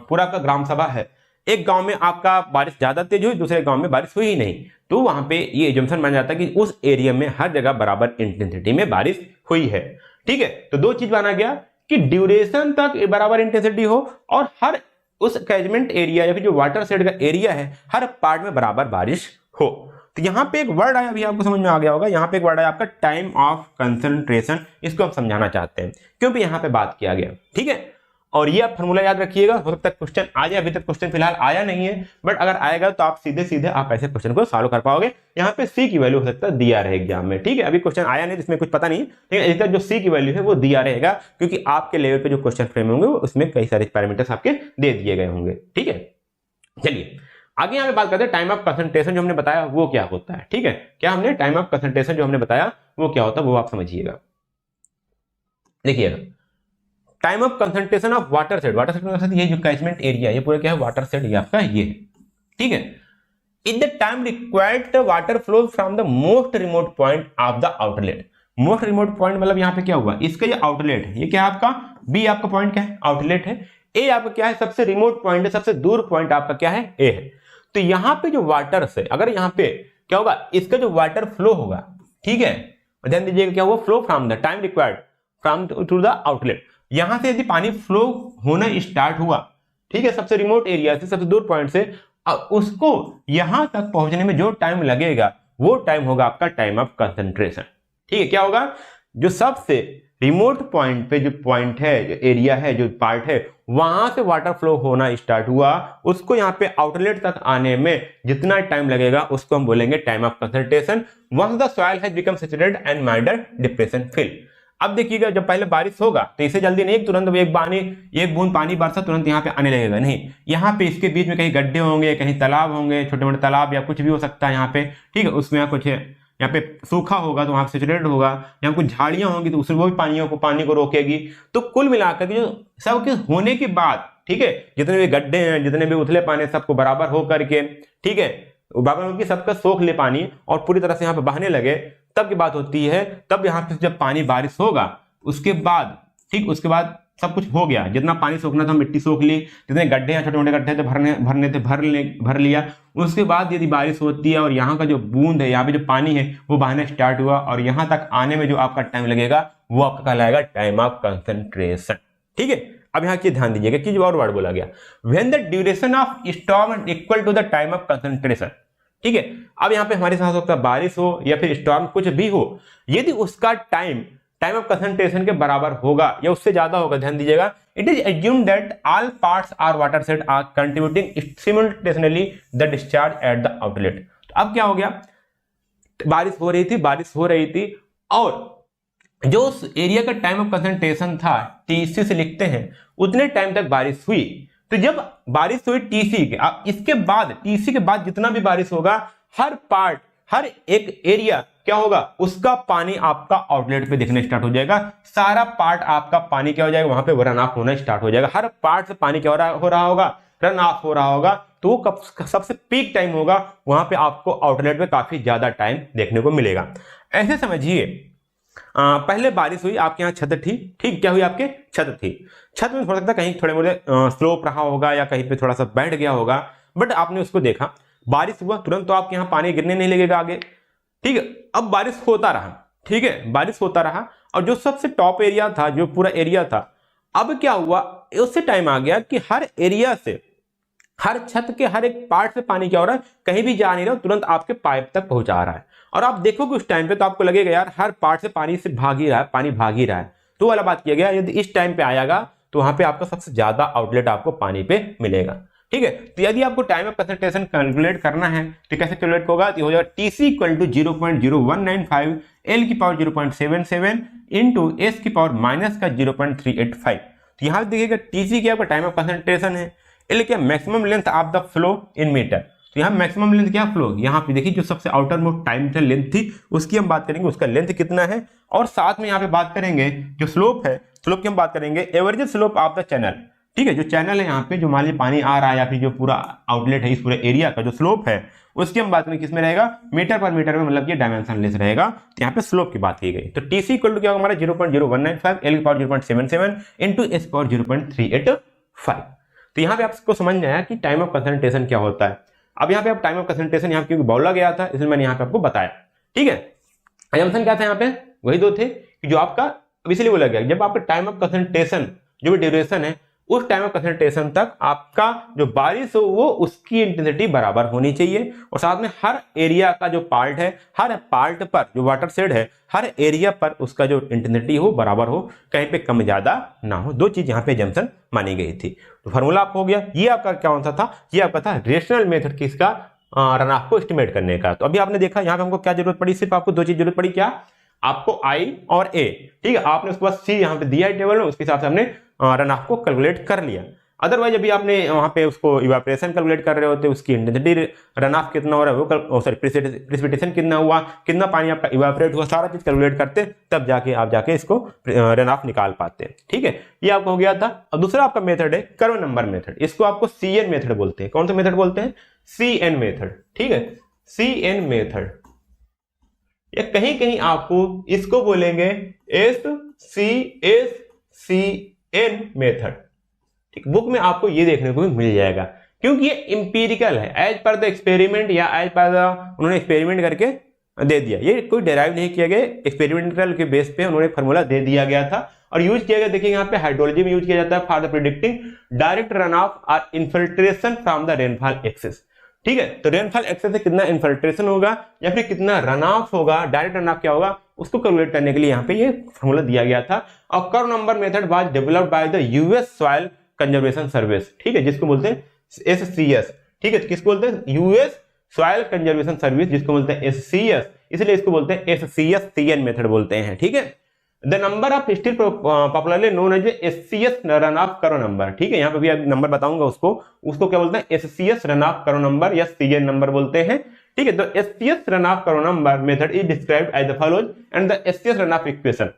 पूरा आपका ग्राम सभा है, एक गांव में आपका बारिश ज्यादा तेज हुई, दूसरे गांव में बारिश हुई ही नहीं, तो वहां पे ये एजम्पशन मान जाता है कि उस एरिया में हर जगह बराबर इंटेंसिटी में बारिश हुई है, ठीक है। तो दो चीज माना गया कि ड्यूरेशन तक बराबर इंटेंसिटी हो और हर उस कैचमेंट एरिया या फिर जो वाटर सेट का एरिया है हर पार्ट में बराबर बारिश हो। तो यहां पे एक वर्ड आया, अभी आपको समझ में आ गया होगा, यहां पे एक वर्ड आया आपका टाइम ऑफ कंसंट्रेशन, इसको हम समझाना चाहते हैं क्योंकि यहां पे बात किया गया, ठीक है। और ये आप फॉर्मूला याद रखिएगा, हो सकता है क्वेश्चन आ जाए, अभी तक क्वेश्चन फिलहाल आया नहीं है, बट अगर आएगा तो आप सीधे सीधे आप ऐसे क्वेश्चन को सॉल्व कर पाओगे। यहाँ पे सी की वैल्यू हो सकता है दिया रहे एग्जाम में, ठीक है। अभी क्वेश्चन आया नहीं जिसमें कुछ पता नहीं, ठीक है, इसका जो सी की वैल्यू है वो दिया रहेगा क्योंकि आपके लेवल पे जो क्वेश्चन फ्रेम होंगे उसमें कई सारे पैरामीटर्स आपके दे दिए गए होंगे, ठीक है। चलिए आगे यहाँ पे बात करते हैं टाइम ऑफ कंसंट्रेशन जो हमने बताया वो क्या होता है, ठीक है। क्या हमने टाइम ऑफ कंसंट्रेशन जो हमने बताया वो क्या होता है वो आप समझिएगा। देखिएगा time of concentration of water set, water set ये जो कैचमेंट एरिया ये पूरा क्या है वाटर सेट, ये आपका ये, ठीक है। In the time required water flow from the most remote point of the outlet. Most remote point मतलब यहाँ पे क्या हुआ, इसका ये आउटलेट है, ये क्या है आपका बी, आपका पॉइंट क्या है आउटलेट है, ए आपका क्या है सबसे रिमोट पॉइंट है, सबसे दूर पॉइंट आपका क्या है ए है। तो यहाँ पे जो वाटर से अगर यहाँ पे क्या होगा, इसका जो वाटर फ्लो होगा, ठीक है, ध्यान दीजिएगा क्या हुआ, flow from the time required from to the outlet. यहां से यदि पानी फ्लो होना स्टार्ट हुआ, ठीक है, सबसे रिमोट एरिया से सबसे दूर पॉइंट से, उसको यहां तक पहुंचने में जो टाइम लगेगा वो टाइम होगा आपका टाइम ऑफ कंसंट्रेशन, ठीक है। क्या होगा, जो सबसे रिमोट पॉइंट पे जो पॉइंट है, जो एरिया है, जो पार्ट है, वहां से वाटर फ्लो होना स्टार्ट हुआ, उसको यहाँ पे आउटलेट तक आने में जितना टाइम लगेगा उसको हम बोलेंगे time of concentration. Once the soil has become saturated and milder depression fill. अब देखिएगा जब पहले बारिश होगा तो इसे जल्दी नहीं तुरंत एक बूंद पानी बरसा तुरंत यहाँ पे आने लगेगा, नहीं, यहाँ पे इसके बीच में कहीं गड्ढे होंगे, कहीं तालाब होंगे, छोटे मोटे तालाब या कुछ भी हो सकता है यहाँ पे, ठीक है, उसमें कुछ यहाँ पे सूखा होगा तो वहां सेचुरेटेड होगा, यहाँ कुछ झाड़ियां होंगी तो उसमें वो भी पानी को रोकेगी। तो कुल मिलाकर जो सब के होने के बाद, ठीक है, जितने भी गड्ढे हैं, जितने भी उथले पानी सबको बराबर हो करके, ठीक है, बराबर होकर सबका सोख ले पानी और पूरी तरह से यहाँ पे बहने लगे, तब की बात होती है। तब यहाँ पे जब पानी बारिश होगा उसके बाद, ठीक, उसके बाद सब कुछ हो गया, जितना पानी सोखना था मिट्टी सोख ली, जितने गड्ढे हैं छोटे मोटे गड्ढे थे भरने थे भर लिया। उसके बाद यदि बारिश होती है और यहाँ का जो बूंद है, यहाँ पे जो पानी है वो बहना स्टार्ट हुआ और यहाँ तक आने में जो आपका टाइम लगेगा वो आपका कहलाएगा टाइम ऑफ कंसंट्रेशन, ठीक है। अब यहाँ की ध्यान दीजिएगा कि जो और वर्ड बोला गया, when the duration of storm equal to the time of concentration, ठीक है। अब यहाँ पे हमारे साथ हो सकता है बारिश हो या फिर स्टॉर्म कुछ भी हो, यदि उसका टाइम ऑफ कंसंट्रेशन के बराबर होगा या उससे ज्यादा होगा, ध्यान दीजिएगा, it is assumed that all parts are watershed are contributing simultaneously the discharge at the outlet. तो अब क्या हो गया, बारिश हो रही थी और जो उस एरिया का टाइम ऑफ कंसंट्रेशन था टीसी से लिखते हैं, उतने टाइम तक बारिश हुई। तो जब बारिश हुई टीसी के, इसके बाद टीसी के बाद जितना भी बारिश होगा, हर पार्ट, हर एक एरिया क्या होगा, उसका पानी आपका आउटलेट पे दिखने स्टार्ट हो जाएगा। सारा पार्ट आपका पानी क्या हो जाएगा, वहां पे रन ऑफ होना स्टार्ट हो जाएगा। हर पार्ट से पानी क्या हो रहा होगा, रन ऑफ हो रहा होगा। तो कब सबसे पीक टाइम होगा, वहां पे आपको आउटलेट पे काफी ज्यादा टाइम देखने को मिलेगा। ऐसे समझिए, पहले बारिश हुई, आपके यहाँ छत थी, ठीक, क्या हुई, आपके छत थी, छत में हो सकता है कहीं थोड़े मोटे स्लोप रहा होगा या कहीं पे थोड़ा सा बैठ गया होगा, बट आपने उसको देखा, बारिश हुआ तुरंत तो आपके यहाँ पानी गिरने नहीं लगेगा आगे, ठीक है। अब बारिश होता रहा, ठीक है, बारिश होता रहा और जो सबसे टॉप एरिया था, जो पूरा एरिया था, अब क्या हुआ, उससे टाइम आ गया कि हर एरिया से, हर छत के हर एक पार्ट से पानी क्या हो रहा है, कहीं भी जा नहीं रहा, तुरंत आपके पाइप तक पहुंचा रहा है। और आप देखोगे उस टाइम पे तो आपको लगेगा यार हर पार्ट से पानी से भाग ही रहा है, पानी भाग ही रहा है। तो वाला बात किया गया, यदि इस टाइम पे आएगा तो वहां पे आपका सबसे ज्यादा आउटलेट आपको पानी पे मिलेगा। ठीक है। तो यदि आपको टाइम ऑफ कंसंट्रेशन कैलकुलेट करना है तो कैसे कैलकुलेट होगा, तो हो जाएगा TC इक्वल टू 0.0195 L की पावर 0.77 इंटू एस की पावर माइनस का 0.385। तो यहाँ पे देखिएगा TC क्या आपका टाइम ऑफ कंसंट्रेशन है, L क्या maximum length of the flow in metre. तो यहाँ मैक्सिमम लेंथ क्या फ्लो, यहाँ पे देखिए जो सबसे आउटर मोस्ट टाइम था लेंथ थी उसकी हम बात करेंगे, उसका लेंथ कितना है, और साथ में यहाँ पे बात करेंगे जो स्लोप है, स्लोप की हम बात करेंगे average slope of the channel. ठीक है, जो चैनल है यहाँ पे जो मान लीजिए पानी आ रहा है या फिर जो पूरा आउटलेट है इस पूरे एरिया का जो स्लोप है उसकी हम बात करें किस में रहेगा, मीटर पर मीटर में, मतलब ये डायमेंशनलेस रहेगा। तो यहाँ पे स्लोप की बात की गई। तो TC इक्वल टू क्या होगा हमारा 0.0195 L की पावर 0.77 इंटू एस पावर 0.385। तो यहाँ पे आपको समझ में आया कि टाइम ऑफ कंसंट्रेशन क्या होता है। अब यहाँ पे आप टाइम ऑफ कंसंट्रेशन यहाँ क्योंकि बोला गया था इसलिए मैंने यहाँ पे आपको बताया। ठीक है, असम्पशन क्या था यहाँ पे, वही दो थे कि जो आपका इसलिए बोला गया जब आपका टाइम ऑफ कंसंट्रेशन जो भी ड्यूरेशन है उस टाइम ऑफ कंसंट्रेशन तक आपका जो बारिश हो वो उसकी इंटेंसिटी बराबर होनी चाहिए, और साथ में हर एरिया का जो पार्ट है, हर पार्ट पर जो वाटर शेड है, हर एरिया पर उसका जो इंटेंसिटी हो बराबर हो, कहीं पे कम ज्यादा ना हो। दो चीज यहाँ पे जंक्शन मानी गई थी। तो फार्मूला आपको हो गया। ये आपका क्या होता था, ये आपका था रेशनल मेथड किसका, रन ऑफ को एस्टिमेट करने का। तो अभी आपने देखा यहाँ पे हमको क्या जरूरत पड़ी, सिर्फ आपको दो चीज जरूरत पड़ी, क्या, आपको I और A। ठीक है, आपने उसके बाद C यहाँ पे दिया है टेबल में, उसके हिसाब से हमने रन ऑफ को कैलकुलेट कर लिया। अदरवाइज अभी आपने वहां पे उसको इवापोरेशन कैलकुलेट कर रहे होते, उसकी इंटेंसिटी रन ऑफ कितना हो रहा है वो सॉरी प्रेसिपिटेशन कितना हुआ, कितना पानी आपका इवापोरेट हुआ, सारा चीज कैलकुलेट करते तब जाके आप जाके इसको रन ऑफ निकाल पाते हैं। ठीक है, ये आपको हो गया था। अब दूसरा आपका मेथड है कर्व नंबर मेथड, इसको आपको CN मेथड बोलते हैं। कौन सा मेथड बोलते हैं, CN मेथड। ठीक है, CN मेथड, या कहीं कहीं आपको इसको बोलेंगे SCN मेथड। ठीक, बुक में आपको ये देखने को भी मिल जाएगा क्योंकि ये इंपीरिकल है, एज पर द एक्सपेरिमेंट या एज पर द उन्होंने एक्सपेरिमेंट करके दे दिया, ये कोई डेराइव नहीं किया गया, एक्सपेरिमेंटल के बेस पे उन्होंने फार्मूला दे दिया गया था और यूज किया गया। देखिए यहाँ पे हाइड्रोलॉजी में यूज किया जाता है for the predicting direct runoff और infiltration from the rainfall excess. ठीक है, तो रेनफॉल एक्सेस से कितना इन्फिल्ट्रेशन होगा या फिर कितना रन ऑफ होगा, डायरेक्ट रन ऑफ क्या होगा, उसको कैलकुलेट करने के लिए यहाँ पे ये फार्मूला दिया गया था। और curve number method was developed by the US soil conservation service. ठीक है, जिसको बोलते हैं SCS। ठीक है, किसको बोलते हैं, US सॉइल कंजर्वेशन सर्विस, जिसको बोलते हैं SCS, इसलिए इसको बोलते हैं SCS CN मेथड बोलते हैं। ठीक है, the number of still popularly known as SCS run off curve number. ठीक है, यहाँ पे भी नंबर बताऊंगा उसको क्या बोलते हैं, SCS run off curve number या CN नंबर बोलते हैं। ठीक है, तो SCS run off curve number method is described as the following and the SCS run off equation.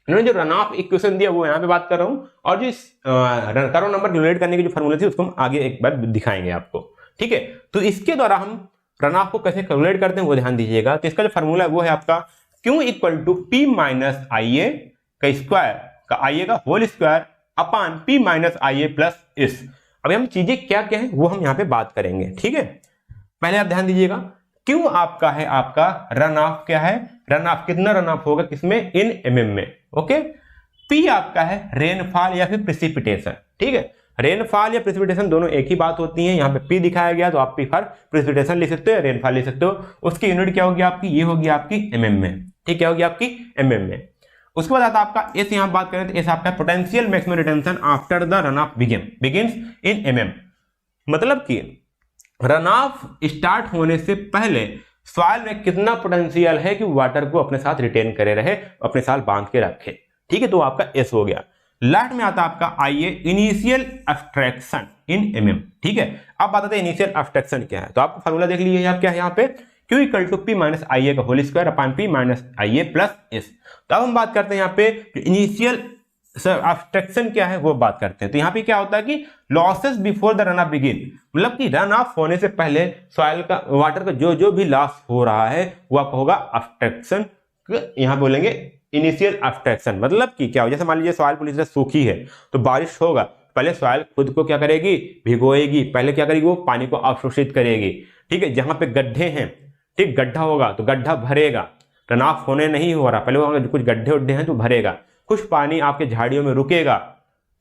इन्होंने जो रन ऑफ इक्वेशन दिया वो यहाँ पे बात कर रहा हूँ, और जो कर्व नंबर कैलकुलेट करने की जो फॉर्मूला थी उसको हम आगे एक बार दिखाएंगे आपको। ठीक है, तो इसके द्वारा हम रन ऑफ को कैसे कैलकुलेट करते हैं वो ध्यान दीजिएगा। तो इसका जो फॉर्मूला है वो है आपका Q equal to P minus IA का स्क्वायर का IA का whole square upon P minus IA plus S. अभी हम चीजें क्या क्या है वो हम यहाँ पे बात करेंगे। ठीक है, पहले आप ध्यान दीजिएगा, Q आपका है आपका रन ऑफ क्या है, रन ऑफ कितना रन ऑफ होगा किसमें, इन mm में। ओके, P आपका है रेनफॉल या फिर प्रेसिपिटेशन। ठीक है, रेनफॉल या प्रेसिपिटेशन दोनों एक ही बात होती है। यहाँ पे P दिखाया गया तो आप P फॉर प्रेसिपिटेशन लिख सकते हो, रेनफॉल लिख सकते हो। उसकी यूनिट क्या होगी आपकी, ये होगी आपकी mm में। ठीक, क्या होगी आपकी mm में। उसके बाद आता आपका S, यहाँ बात करें तो S आपका potential maximum retention after the run of begins in mm। मतलब कि रन ऑफ स्टार्ट होने से पहले सॉइल में कितना पोटेंशियल है कि वाटर को अपने साथ रिटेन करे रहे, अपने साथ बांध के रखे। ठीक है, तो आपका S हो गया। लास्ट में आता आपका IA इनिशियल अब्स्ट्रैक्शन इन mm। ठीक है, अब बताते हैं इनिशियल अब्स्ट्रैक्शन क्या है। तो आपको फार्मूला देख लीजिए आप क्या है यहाँ पे, Q equal to P minus IA का whole square upon P minus IA plus S। तो अब हम बात करते हैं यहाँ पे इनिशियल अब्स्ट्रैक्शन क्या है वो बात करते हैं। तो यहाँ पे क्या होता है कि losses before the run of begin, मतलब कि रन ऑफ होने से पहले सॉइल का वाटर का जो भी लॉस हो रहा है वो आपका होगा अब्स्ट्रैक्शन। यहाँ बोलेंगे इनिशियल अब्स्ट्रैक्शन, मतलब कि क्या हो, जैसे मान लीजिए सॉइल पूरी तरह सूखी है तो बारिश होगा, पहले सॉइल खुद को क्या करेगी, भिगोएगी, पहले क्या करेगी वो पानी को अवशोषित करेगी। ठीक है, जहां पे गड्ढे हैं, ठीक, गड्ढा होगा तो गड्ढा भरेगा, रन ऑफ होने नहीं हो रहा, पहले वहां कुछ गड्ढे उड्ढे हैं तो भरेगा, कुछ पानी आपके झाड़ियों में रुकेगा,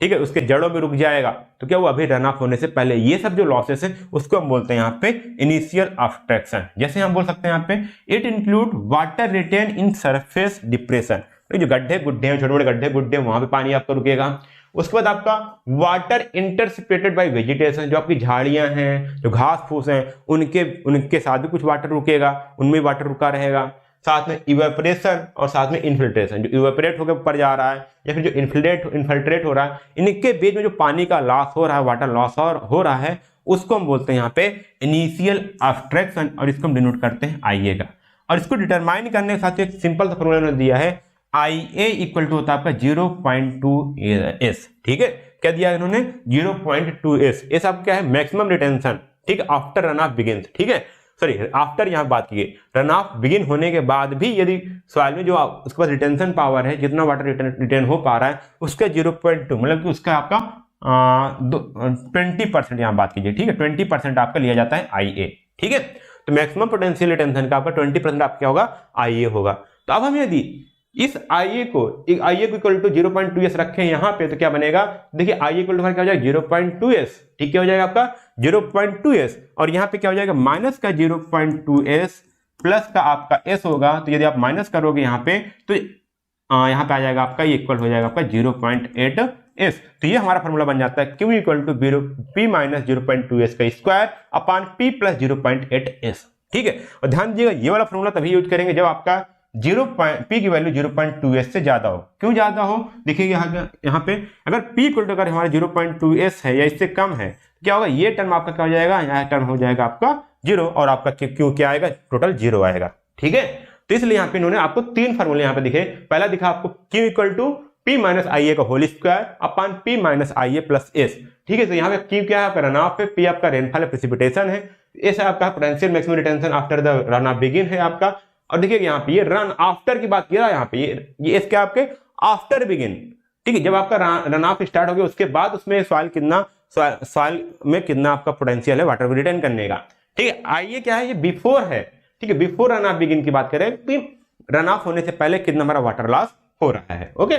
ठीक है, उसके जड़ों में रुक जाएगा, तो क्या वो अभी रन ऑफ होने से पहले ये सब जो लॉसेस है उसको हम बोलते हैं यहाँ पे इनिशियल अब्स्ट्रैक्शन। जैसे हम बोल सकते हैं यहाँ पे it include water retain in surface depression, जो गड्ढे गुड्ढे हैं, छोटे बड़े गड्ढे गुड्ढे, वहां पे पानी आपका रुकेगा। उसके बाद आपका वाटर इंटरसिपेटेड बाय वेजिटेशन, जो आपकी झाड़ियां हैं, जो घास फूस हैं, उनके साथ भी कुछ वाटर रुकेगा, उनमें वाटर रुका रहेगा। साथ में इवेपोरेशन और साथ में इन्फिल्ट्रेशन, जो इवेपोरेट होकर ऊपर जा रहा है या फिर जो इन्फिल्ट्रेट हो रहा है, इनके बीच में जो पानी का लॉस हो रहा है, वाटर लॉस हो रहा है, उसको हम बोलते हैं यहाँ पे इनिशियल अब्स्ट्रैक्शन, और इसको हम डिनोट करते हैं IA का। और इसको डिटरमाइन करने के साथ एक सिंपल सा फॉर्मूला उन्होंने दिया है, IA इक्वल टू होता है आपका 0.2S। ठीक है, क्या दिया इन्होंने? 0.2S। एस आपका क्या है? Maximum retention. ठीक है, आफ्टर रन ऑफ बिगिन। ठीक है, सॉरी आफ्टर यहाँ बात की रन ऑफ बिगिन होने के बाद भी यदि सॉइल में जो उसके पास रिटेंशन पावर है, जितना वाटर रिटेन हो पा रहा है, उसका 0.2 मतलब कि उसका आपका 20% यहाँ बात कीजिए। ठीक है, 20% आपका लिया जाता है IA। ठीक है, तो मैक्सिमम पोटेंशियल रिटेंशन का आपका 20% आपका क्या होगा? IA होगा। तो अब हम यदि इस IA को इक्वल टू 0.2S रखें यहाँ पे, तो क्या बनेगा? देखिए IA इक्वल टू क्या हो जाएगा? 0.2S। ठीक, क्या हो जाएगा आपका? 0.2S। और यहाँ पे क्या हो जाएगा? माइनस का 0.2S प्लस का आपका S होगा। तो यदि आप माइनस करोगे यहाँ पे, तो यहाँ पे आ जाएगा आपका, ये इक्वल हो जाएगा आपका 0.8S। तो ये हमारा फॉर्मूला बन जाता है Q equal to P minus 0.2S का square upon P plus 0.8S। ठीक है, और ध्यान दीजिएगा ये वाला फॉर्मूला तभी यूज करेंगे जब आपका P की वैल्यू 0.2S से ज्यादा हो। क्यों ज्यादा हो? देखिए यहाँ पे अगर P इक्वल टू अगर हमारा 0.2S है या इससे कम है, क्या होगा? ये टर्म आपका क्या हो जाएगा? यहाँ टर्म हो जाएगा आपका 0 और आपका Q क्या आएगा? टोटल 0 आएगा। ठीक है, तो इसलिए यहाँ पे इन्होंने आपको 3 फॉर्मूले यहाँ पे दिखे। पहला दिखा आपको Q equal to P minus IA का whole square upon P minus IA plus S। ठीक है, तो यहाँ पे Q क्या है? आपका रन ऑफ है, P आपका रेनफॉल है, प्रेसिपिटेशन है, S है आपका potential maximum retention after the run of begin है आपका। और देखिए यहाँ पे ये रन आफ्टर की बात किया, यहाँ पे ये इसके आपके आफ्टर बिगिन। ठीक है, जब आपका रन ऑफ स्टार्ट हो गया उसके बाद उसमें सॉइल में कितना आपका पोटेंशियल है वाटर रिटेन करने का। ठीक है, IA क्या है? ये बिफोर है। ठीक है, बिफोर रन ऑफ बिगिन की बात करें कि रन ऑफ होने से पहले कितना हमारा वाटर लॉस हो रहा है। ओके,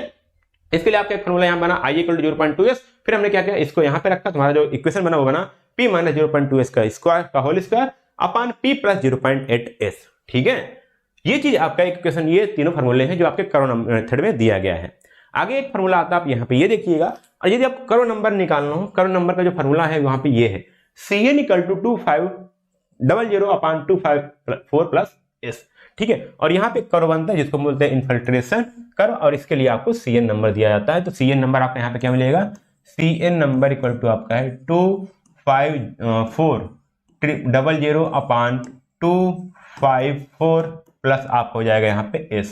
इसके लिए आपका एक फॉर्मूला यहाँ बना IA इक्वल टू 0.2S। फिर हमने क्या किया? इसको यहाँ पे रखा, तुम्हारा जो इक्वेशन बना वो बना P माइनस 0.2S का स्क्वायर का whole square upon P plus 0.8S। ठीक है, ये चीज आपका इक्वेशन, ये तीनों फॉर्मूले हैं जो आपके करो मेथड में दिया गया है। आगे एक फॉर्मूला आता है, आप यहाँ पे ये देखिएगा, और यदि आपको करो नंबर निकालना हो, करो नंबर का जो फॉर्मूला है वहां पे ये है CN equal to 2500 upon 254 plus S। ठीक है, और यहाँ पे करो बनता है जिसको बोलते हैं इन्फिल्ट्रेशन करो, और इसके लिए आपको CN नंबर दिया जाता है। तो CN नंबर आपका यहाँ पे क्या मिलेगा? CN नंबर इक्वल टू आपका है 25400 अपॉन 254 प्लस आप हो जाएगा यहाँ पे S।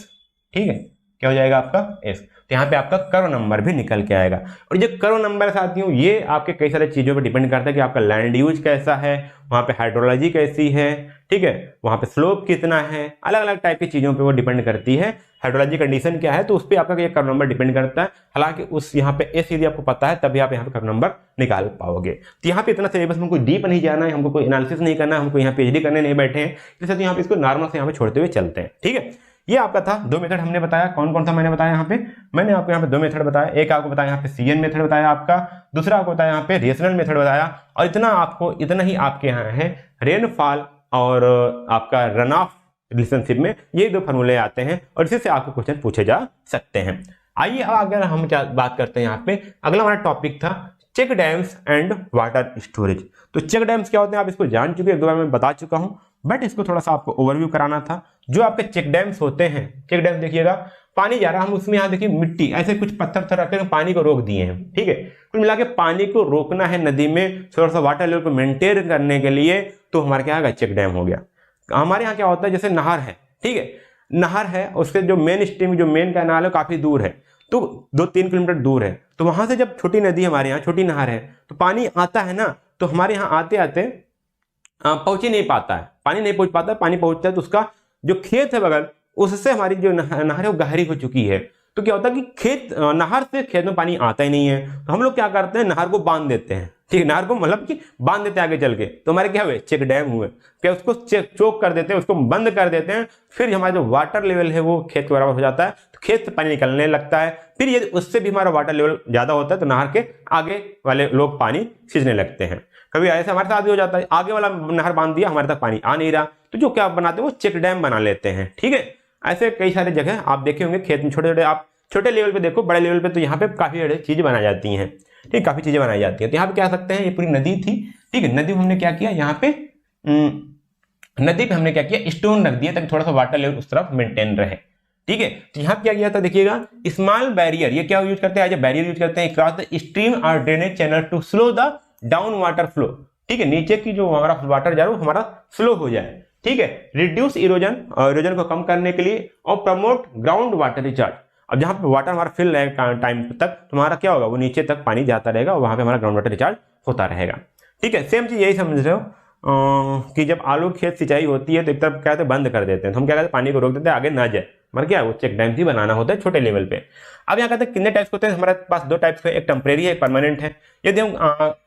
ठीक है, क्या हो जाएगा आपका S। तो यहाँ पे आपका करो नंबर भी निकल के आएगा। और ये करो नंबर साथियों, ये आपके कई सारे चीजों पे डिपेंड करता है कि आपका लैंड यूज कैसा है, वहाँ पे हाइड्रोलॉजी कैसी है। ठीक है, वहाँ पे स्लोप कितना है, अलग अलग टाइप की चीजों पे वो डिपेंड करती है। हाइड्रोलॉजी कंडीशन क्या है, तो उस पर आपका ये करो नंबर डिपेंड करता है। हालांकि उस यहाँ पे S यदि आपको पता है तभी आप यहाँ पे करो नंबर निकाल पाओगे। तो यहाँ पे इतना सिलेबस में कोई डीप नहीं जाना है, हमको कोई एनालिसिस नहीं करना है, हमको यहाँ PhD करने नहीं बैठे हैं, इसलिए यहाँ पे इसको नॉर्मल से यहाँ पे छोड़ते हुए चलते हैं। ठीक है, ये आपका था 2 मेथड हमने बताया। कौन कौन सा मैंने बताया? यहाँ पे मैंने आपको यहाँ पे 2 मेथड बताया। एक आपको बताया यहाँ पे CN मेथड बताया आपका, दूसरा आपको बताया यहाँ पे रेशनल मेथड बताया। और इतना ही आपके यहाँ है रेनफॉल और आपका रन ऑफ रिलेशनशिप में ये 2 फॉर्मूले आते हैं और इसी से आपको क्वेश्चन पूछे जा सकते हैं। आइए अगर हम बात करते हैं यहाँ पे, अगला हमारा टॉपिक था check dams and water storage. तो चेक डैम्स क्या होते हैं आप इसको जान चुके, 1-2 बार मैं बता चुका हूँ, बट इसको थोड़ा सा आपको ओवरव्यू कराना था। जो आपके चेक डैम्स होते हैं, चेक डैम देखिएगा, पानी जा रहा है, हम उसमें यहाँ देखिए मिट्टी ऐसे कुछ पत्थर रखकर पानी को रोक दिए हैं। ठीक है, कुल मिला के पानी को रोकना है नदी में, थोड़ा सा वाटर लेवल को मेंटेन करने के लिए, तो हमारा क्या होगा? चेक डैम हो गया। हमारे यहाँ क्या होता है, जैसे नहर है, ठीक है, नहर है, उसके जो मेन स्ट्रीम जो मेन कैनाल है काफी दूर है, तो 2-3 किलोमीटर दूर है। तो वहां से जब छोटी नदी हमारे यहाँ छोटी नहर है तो पानी आता है ना, तो हमारे यहाँ आते आते पहुंच ही नहीं पाता है, पानी नहीं पहुंच पाता है। पानी पहुंचता है तो उसका जो खेत है बगल, उससे हमारी जो नहर है वो गहरी हो चुकी है। तो क्या होता है कि नहर से खेत में पानी आता ही नहीं है, तो हम लोग क्या करते हैं, नहर को बांध देते हैं। ठीक है, नहर को मतलब कि बांध देते हैं आगे चल के, तो हमारे क्या हुए? चेक डैम हुए। क्या उसको चोक कर देते हैं, उसको बंद कर देते हैं, फिर हमारा जो वाटर लेवल है वो खेत के बराबर हो जाता है, तो खेत से पानी निकलने लगता है। फिर यदि उससे भी हमारा वाटर लेवल ज्यादा होता है तो नहर के आगे वाले लोग पानी खींचने लगते हैं। कभी ऐसे हमारे साथ भी हो जाता है, आगे वाला नहर बांध दिया, हमारे तक पानी आ नहीं रहा, तो जो क्या बनाते हैं वो चेक डैम बना लेते हैं। ठीक है, ऐसे कई सारे जगह आप देखे होंगे खेत में छोटे छोटे, आप छोटे लेवल पे देखो, बड़े लेवल पे तो यहाँ पे काफ़ी चीज़ें बनाई जाती हैं, ठीक, काफ़ी चीज़ें बनाई जाती हैं। तो यहाँ पे क्या सकते हैं, ये पूरी नदी थी, ठीक है, नदी में हमने क्या किया, यहाँ पे नदी पे हमने क्या किया, स्टोन रख दिया ताकि थोड़ा सा वाटर लेवल उस तरफ मेंटेन रहे, ठीक है। तो यहाँ क्या किया था, देखिएगा, स्मॉल बैरियर, ये क्या यूज करते हैं, एज ए बैरियर यूज करते हैं क्रॉस द स्ट्रीम और drainage channel to slow the down water flow, ठीक है, नीचे की जो हमारा वाटर जा रहा है हमारा स्लो हो जाए, ठीक है, रिड्यूस इरोजन, इरोजन को कम करने के लिए, और प्रमोट ग्राउंड वाटर रिचार्ज। अब जहां पे वाटर हमारा फिल रहेगा टाइम तक, तुम्हारा क्या होगा, वो नीचे तक पानी जाता रहेगा और वहां पे हमारा ग्राउंड वाटर रिचार्ज होता रहेगा, ठीक है। सेम चीज यही समझ रहे हो कि जब आलू खेत सिंचाई होती है तो एक तरफ क्या कहते हैं, बंद कर देते हैं, तो हम क्या करते हैं, पानी को रोक देते हैं, आगे ना जाए, मर क्या, वो चेक डैम ही बनाना होता है छोटे लेवल पे। अब यहाँ कहते हैं कितने टाइप्स होते हैं, हमारे पास दो टाइप्स के, एक टेम्परेरी है, एक परमानेंट है। यदि हम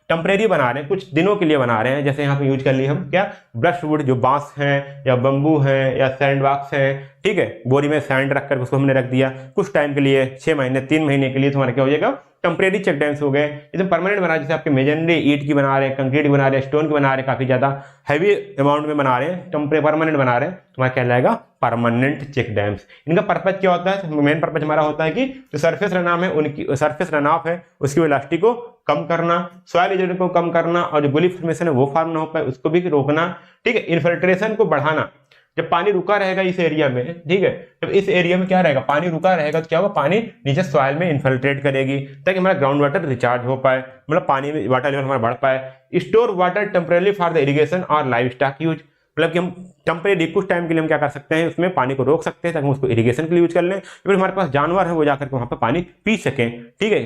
टेम्परेरी बना रहे हैं, कुछ दिनों के लिए बना रहे हैं, जैसे यहाँ पे यूज कर लिए हम क्या, ब्रश वुड, जो बांस है या बम्बू है या सैंड बॉक्स है, ठीक है, बोरी में सैंड रख कर उसको हमने रख दिया कुछ टाइम के लिए, 6 महीने 3 महीने के लिए, तो हमारा क्या हो जाएगा, टेम्परेरी चेक डैम्स हो गए। एकदम परमानेंट बना, जैसे आपके मेजनरी ईट की बना रहे हैं, कंक्रीट की बना रहे हैं, स्टोन की बना रहे हैं, काफी ज्यादा हैवी अमाउंट में बना रहे हैं, परमानेंट बना रहे हैं, तुम्हारा क्या लाएगा, परमानेंट चेक डैम्स। इनका पर्पज क्या होता है, मेन पर्पज हमारा होता है कि जो सरफेस रनऑफ है, उनकी सरफेस रनऑफ है उसकी वेलोसिटी को कम करना, सॉइल इरोजन को कम करना, और जो गुली फॉर्मेशन है वो फॉर्म ना हो पाए उसको भी रोकना, ठीक है, इन्फिल्ट्रेशन को बढ़ाना। जब पानी रुका रहेगा इस एरिया में, ठीक है, जब इस एरिया में क्या रहेगा, पानी रुका रहेगा तो क्या होगा, पानी नीचे सॉइल में इन्फिल्ट्रेट करेगी ताकि हमारा ग्राउंड वाटर रिचार्ज हो पाए, मतलब पानी में वाटर लेवल हमारा बढ़ पाए। Store water temporarily for the irrigation और लाइव स्टॉक यूज, मतलब कि हम टेम्परेरी कुछ टाइम के लिए हम क्या कर सकते हैं, उसमें पानी को रोक सकते हैं ताकि हम उसको इरिगेशन के लिए यूज कर लें, फिर हमारे पास जानवर है वो जाकर के वहाँ पे पानी पी सकें, ठीक है,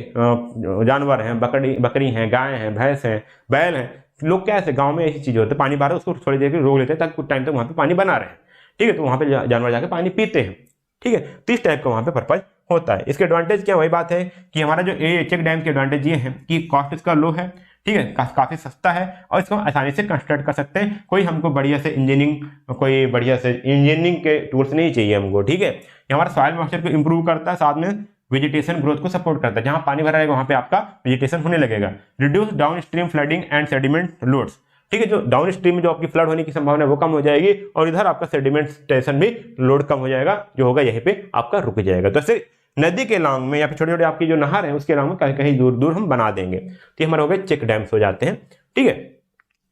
जानवर हैं, बकरी हैं, गाय हैं, भैंस हैं, बैल हैं, लोग क्या ऐसे गाँव में ऐसी चीज़ होती है, पानी बाहर उसको थोड़ी देर के रोक लेते हैं ताकि कुछ टाइम तक वहाँ पे पानी बना रहे, ठीक है, तो वहाँ पे जानवर जाके पानी पीते हैं, ठीक है। तो इस टाइप का वहाँ पे पर्पज होता है। इसके एडवांटेज क्या, वही बात है कि हमारा जो चेक डैम के एडवांटेज ये है कि कॉस्ट इसका लो है, ठीक है, काफी सस्ता है, और इसको हम आसानी से कंस्ट्रक्ट कर सकते हैं। कोई हमको बढ़िया से इंजीनियरिंग के टूल्स नहीं चाहिए हमको, ठीक है। ये हमारा सॉइल मॉइस्चर को इंप्रूव करता है, साथ में वेजिटेशन ग्रोथ को सपोर्ट करता है। जहां पानी भरा रहेगा वहां पे आपका वेजिटेशन होने लगेगा। Reduce down stream flooding and sediment loads, ठीक है, जो डाउन स्ट्रीम में जो आपकी फ्लड होने की संभावना है वो कम हो जाएगी, और इधर आपका सेडिमेंटेशन भी लोड कम हो जाएगा, जो होगा यहीं पे आपका रुक जाएगा। तो ऐसे नदी के लॉन्ग में या फिर छोटे छोटे आपकी जो नहर है उसके लॉन्ग में कहीं कहीं दूर दूर हम बना देंगे, तो हमारे हो गए चेक डैम्स हो जाते हैं, ठीक है।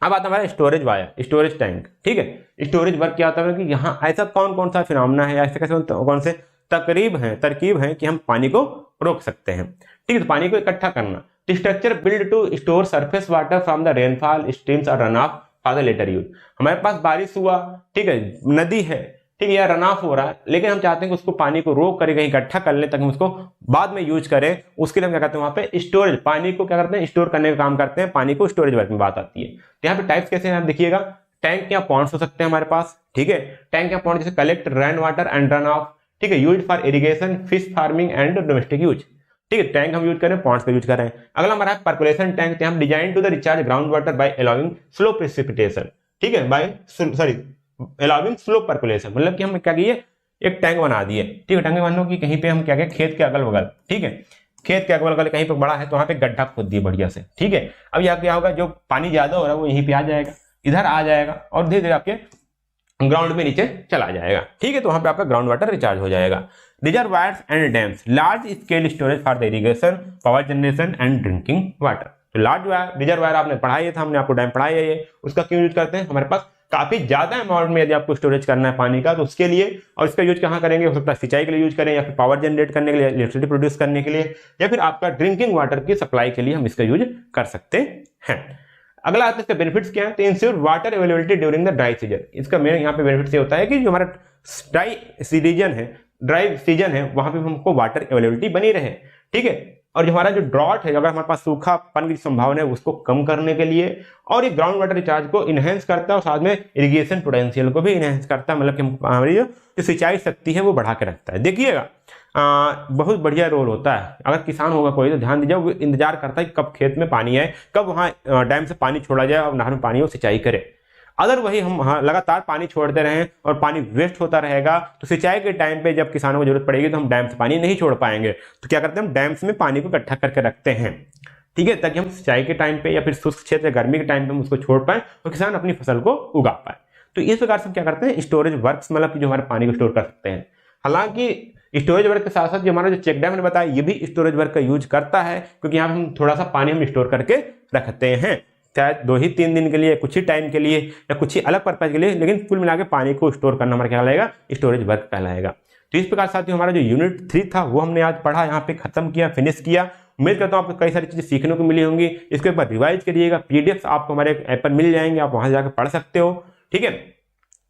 अब आता है हमारा स्टोरेज वायर, स्टोरेज टैंक, ठीक है। स्टोरेज वर्क क्या होता है कि यहाँ ऐसा कौन कौन सा फिनोमेना है, ऐसे कैसे कौन से तरकीब है कि हम पानी को रोक सकते हैं, ठीक है। तो पानी को इकट्ठा करना, structure build to store surface water from the rainfall streams और runoff for the later use. हमारे पास बारिश हुआ, ठीक है, नदी है, ठीक है, या रन ऑफ हो रहा है, लेकिन हम चाहते हैं कि उसको पानी को रोक कर कहीं इकट्ठा कर लें ताकि हम उसको बाद में यूज करें। उसके लिए हम क्या करते हैं, वहां पे स्टोरेज, पानी को क्या करते हैं, स्टोर करने का काम करते हैं। पानी को स्टोरेज वर्क में बात आती है। तो यहाँ पे टाइप्स कैसे हैं आप देखिएगा, टैंक या पॉन्ड्स हो सकते हैं हमारे पास, ठीक है। टैंक या पॉन्ड जैसे collect rain water and run of, ठीक है, use for irrigation, fish farming and domestic use, ठीक है। टैंक हम यूज करें, पॉन्ड्स का यूज करें। अगला हमारा पर्कुलेशन टैंक, हम design to the recharge ground water by allowing slow precipitation, ठीक है, अलाउइंग स्लो पर्कुलेशन, मतलब कि हम क्या किए, एक टैंक बना दिए, ठीक है। टैंक मान लो कि कहीं पे हम क्या किए, खेत के अगल बगल, ठीक है, खेत के अगल बगल कहीं पे बड़ा है तो वहां पे गड्ढा खोद दिए बढ़िया से, ठीक है। अब यहाँ क्या होगा, जो पानी ज्यादा हो रहा है वो यहीं पे आ जाएगा, इधर आ जाएगा, और धीरे धीरे आपके ग्राउंड में नीचे चला जाएगा, ठीक है। तो वहां पे आपका ग्राउंड वाटर रिचार्ज हो जाएगा। Reservoirs and dams, large scale storage for the irrigation, power generation and drinking water. तो लार्ज रिजर्वायर आपने पढ़ाई था, हमने आपको डैम पढ़ाई है, ये उसका क्यों यूज करते हैं, हमारे पास काफी ज्यादा अमाउंट में यदि आपको स्टोरेज करना है पानी का तो उसके लिए, और इसका यूज कहाँ करेंगे, हो सकता है सिंचाई के लिए यूज करें, या फिर पावर जनरेट करने के लिए, इलेक्ट्रिसिटी प्रोड्यूस करने के लिए, या फिर आपका ड्रिंकिंग वाटर की सप्लाई के लिए हम इसका यूज कर सकते हैं। अगला आता है इसका बेनिफिट्स क्या है, तो ensure water availability during the dry season. इसका मेन यहाँ पे बेनिफिट ये होता है कि जो हमारा ड्राई सीजन है वहां पे हमको वाटर अवेलेबिलिटी बनी रहे, ठीक है। और जो हमारा जो ड्रॉट है, अगर हमारे पास सूखापन की संभावना है उसको कम करने के लिए, और ये ग्राउंड वाटर रिचार्ज को इनहेंस करता है, और साथ में इरिगेशन पोटेंशियल को भी इनहेंस करता है, मतलब कि हमारी जो सिंचाई शक्ति है वो बढ़ा के रखता है। देखिएगा बहुत बढ़िया रोल होता है। अगर किसान होगा कोई तो ध्यान दीजिए, वो इंतजार करता है कि कब खेत में पानी आए, कब वहाँ डैम से पानी छोड़ा जाए और नहर में पानी हो सिंचाई करे। अगर वही हम लगातार पानी छोड़ते रहें और पानी वेस्ट होता रहेगा तो सिंचाई के टाइम पे जब किसानों को जरूरत पड़ेगी तो हम डैम से पानी नहीं छोड़ पाएंगे। तो क्या करते हैं, हम डैम्स में पानी को इकट्ठा करके रखते हैं, ठीक है, ताकि हम सिंचाई के टाइम पे या फिर शुष्क क्षेत्र गर्मी के टाइम पे हम उसको छोड़ पाएं और किसान अपनी फसल को उगा पाए। तो इस प्रकार से हम क्या करते हैं, स्टोरेज वर्क्स, मतलब कि जो हमारे पानी को स्टोर कर सकते हैं। हालांकि स्टोरेज वर्क के साथ साथ जो हमारा जो चेक डैम मैंने बताया ये भी स्टोरेज वर्क का यूज करता है, क्योंकि यहाँ पे हम थोड़ा सा पानी हम स्टोर करके रखते हैं, शायद 2 ही 3 दिन के लिए, कुछ ही टाइम के लिए या कुछ ही अलग पर्पज के लिए, लेकिन कुल मिला के पानी को स्टोर करना हमारा क्या कहलाएगा, स्टोरेज वर्क कहलाएगा। तो इस प्रकार साथियों हमारा जो यूनिट 3 था वो हमने आज पढ़ा, यहाँ पे खत्म किया, फिनिश किया। उम्मीद करता हूँ आपको कई सारी चीजें सीखने को मिली होंगी। इसके ऊपर रिवाइज करिएगा, पीडीएफ आपको हमारे ऐप पर मिल जाएंगे, आप वहां से जाकर पढ़ सकते हो, ठीक है,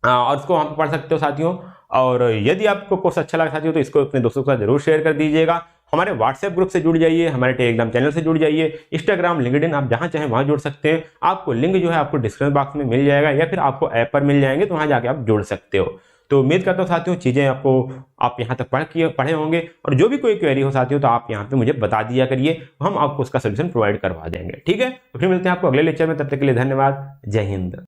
और उसको वहां पर पढ़ सकते हो साथियों। और यदि आपको कोर्स अच्छा लगा साथियों तो इसको अपने दोस्तों के साथ जरूर शेयर कर दीजिएगा। हमारे व्हाट्सएप ग्रुप से जुड़ जाइए, हमारे टेलीग्राम चैनल से जुड़ जाइए, इंस्टाग्राम, लिंक्डइन, आप जहां चाहें वहां जुड़ सकते हैं। आपको लिंक जो है आपको डिस्क्रिप्शन बॉक्स में मिल जाएगा या फिर आपको ऐप पर मिल जाएंगे, तो वहां जाके आप जुड़ सकते हो। तो उम्मीद करता हूँ साथियों चीजें आप यहाँ तक पढ़े होंगे, और जो भी कोई क्वेरी हो साथियों तो आप यहाँ पे मुझे बता दिया करिए, हम आपको उसका सोल्यूशन प्रोवाइड करवा देंगे, ठीक है। तो फिर मिलते हैं आपको अगले लेक्चर में, तब तक के लिए धन्यवाद, जय हिंद।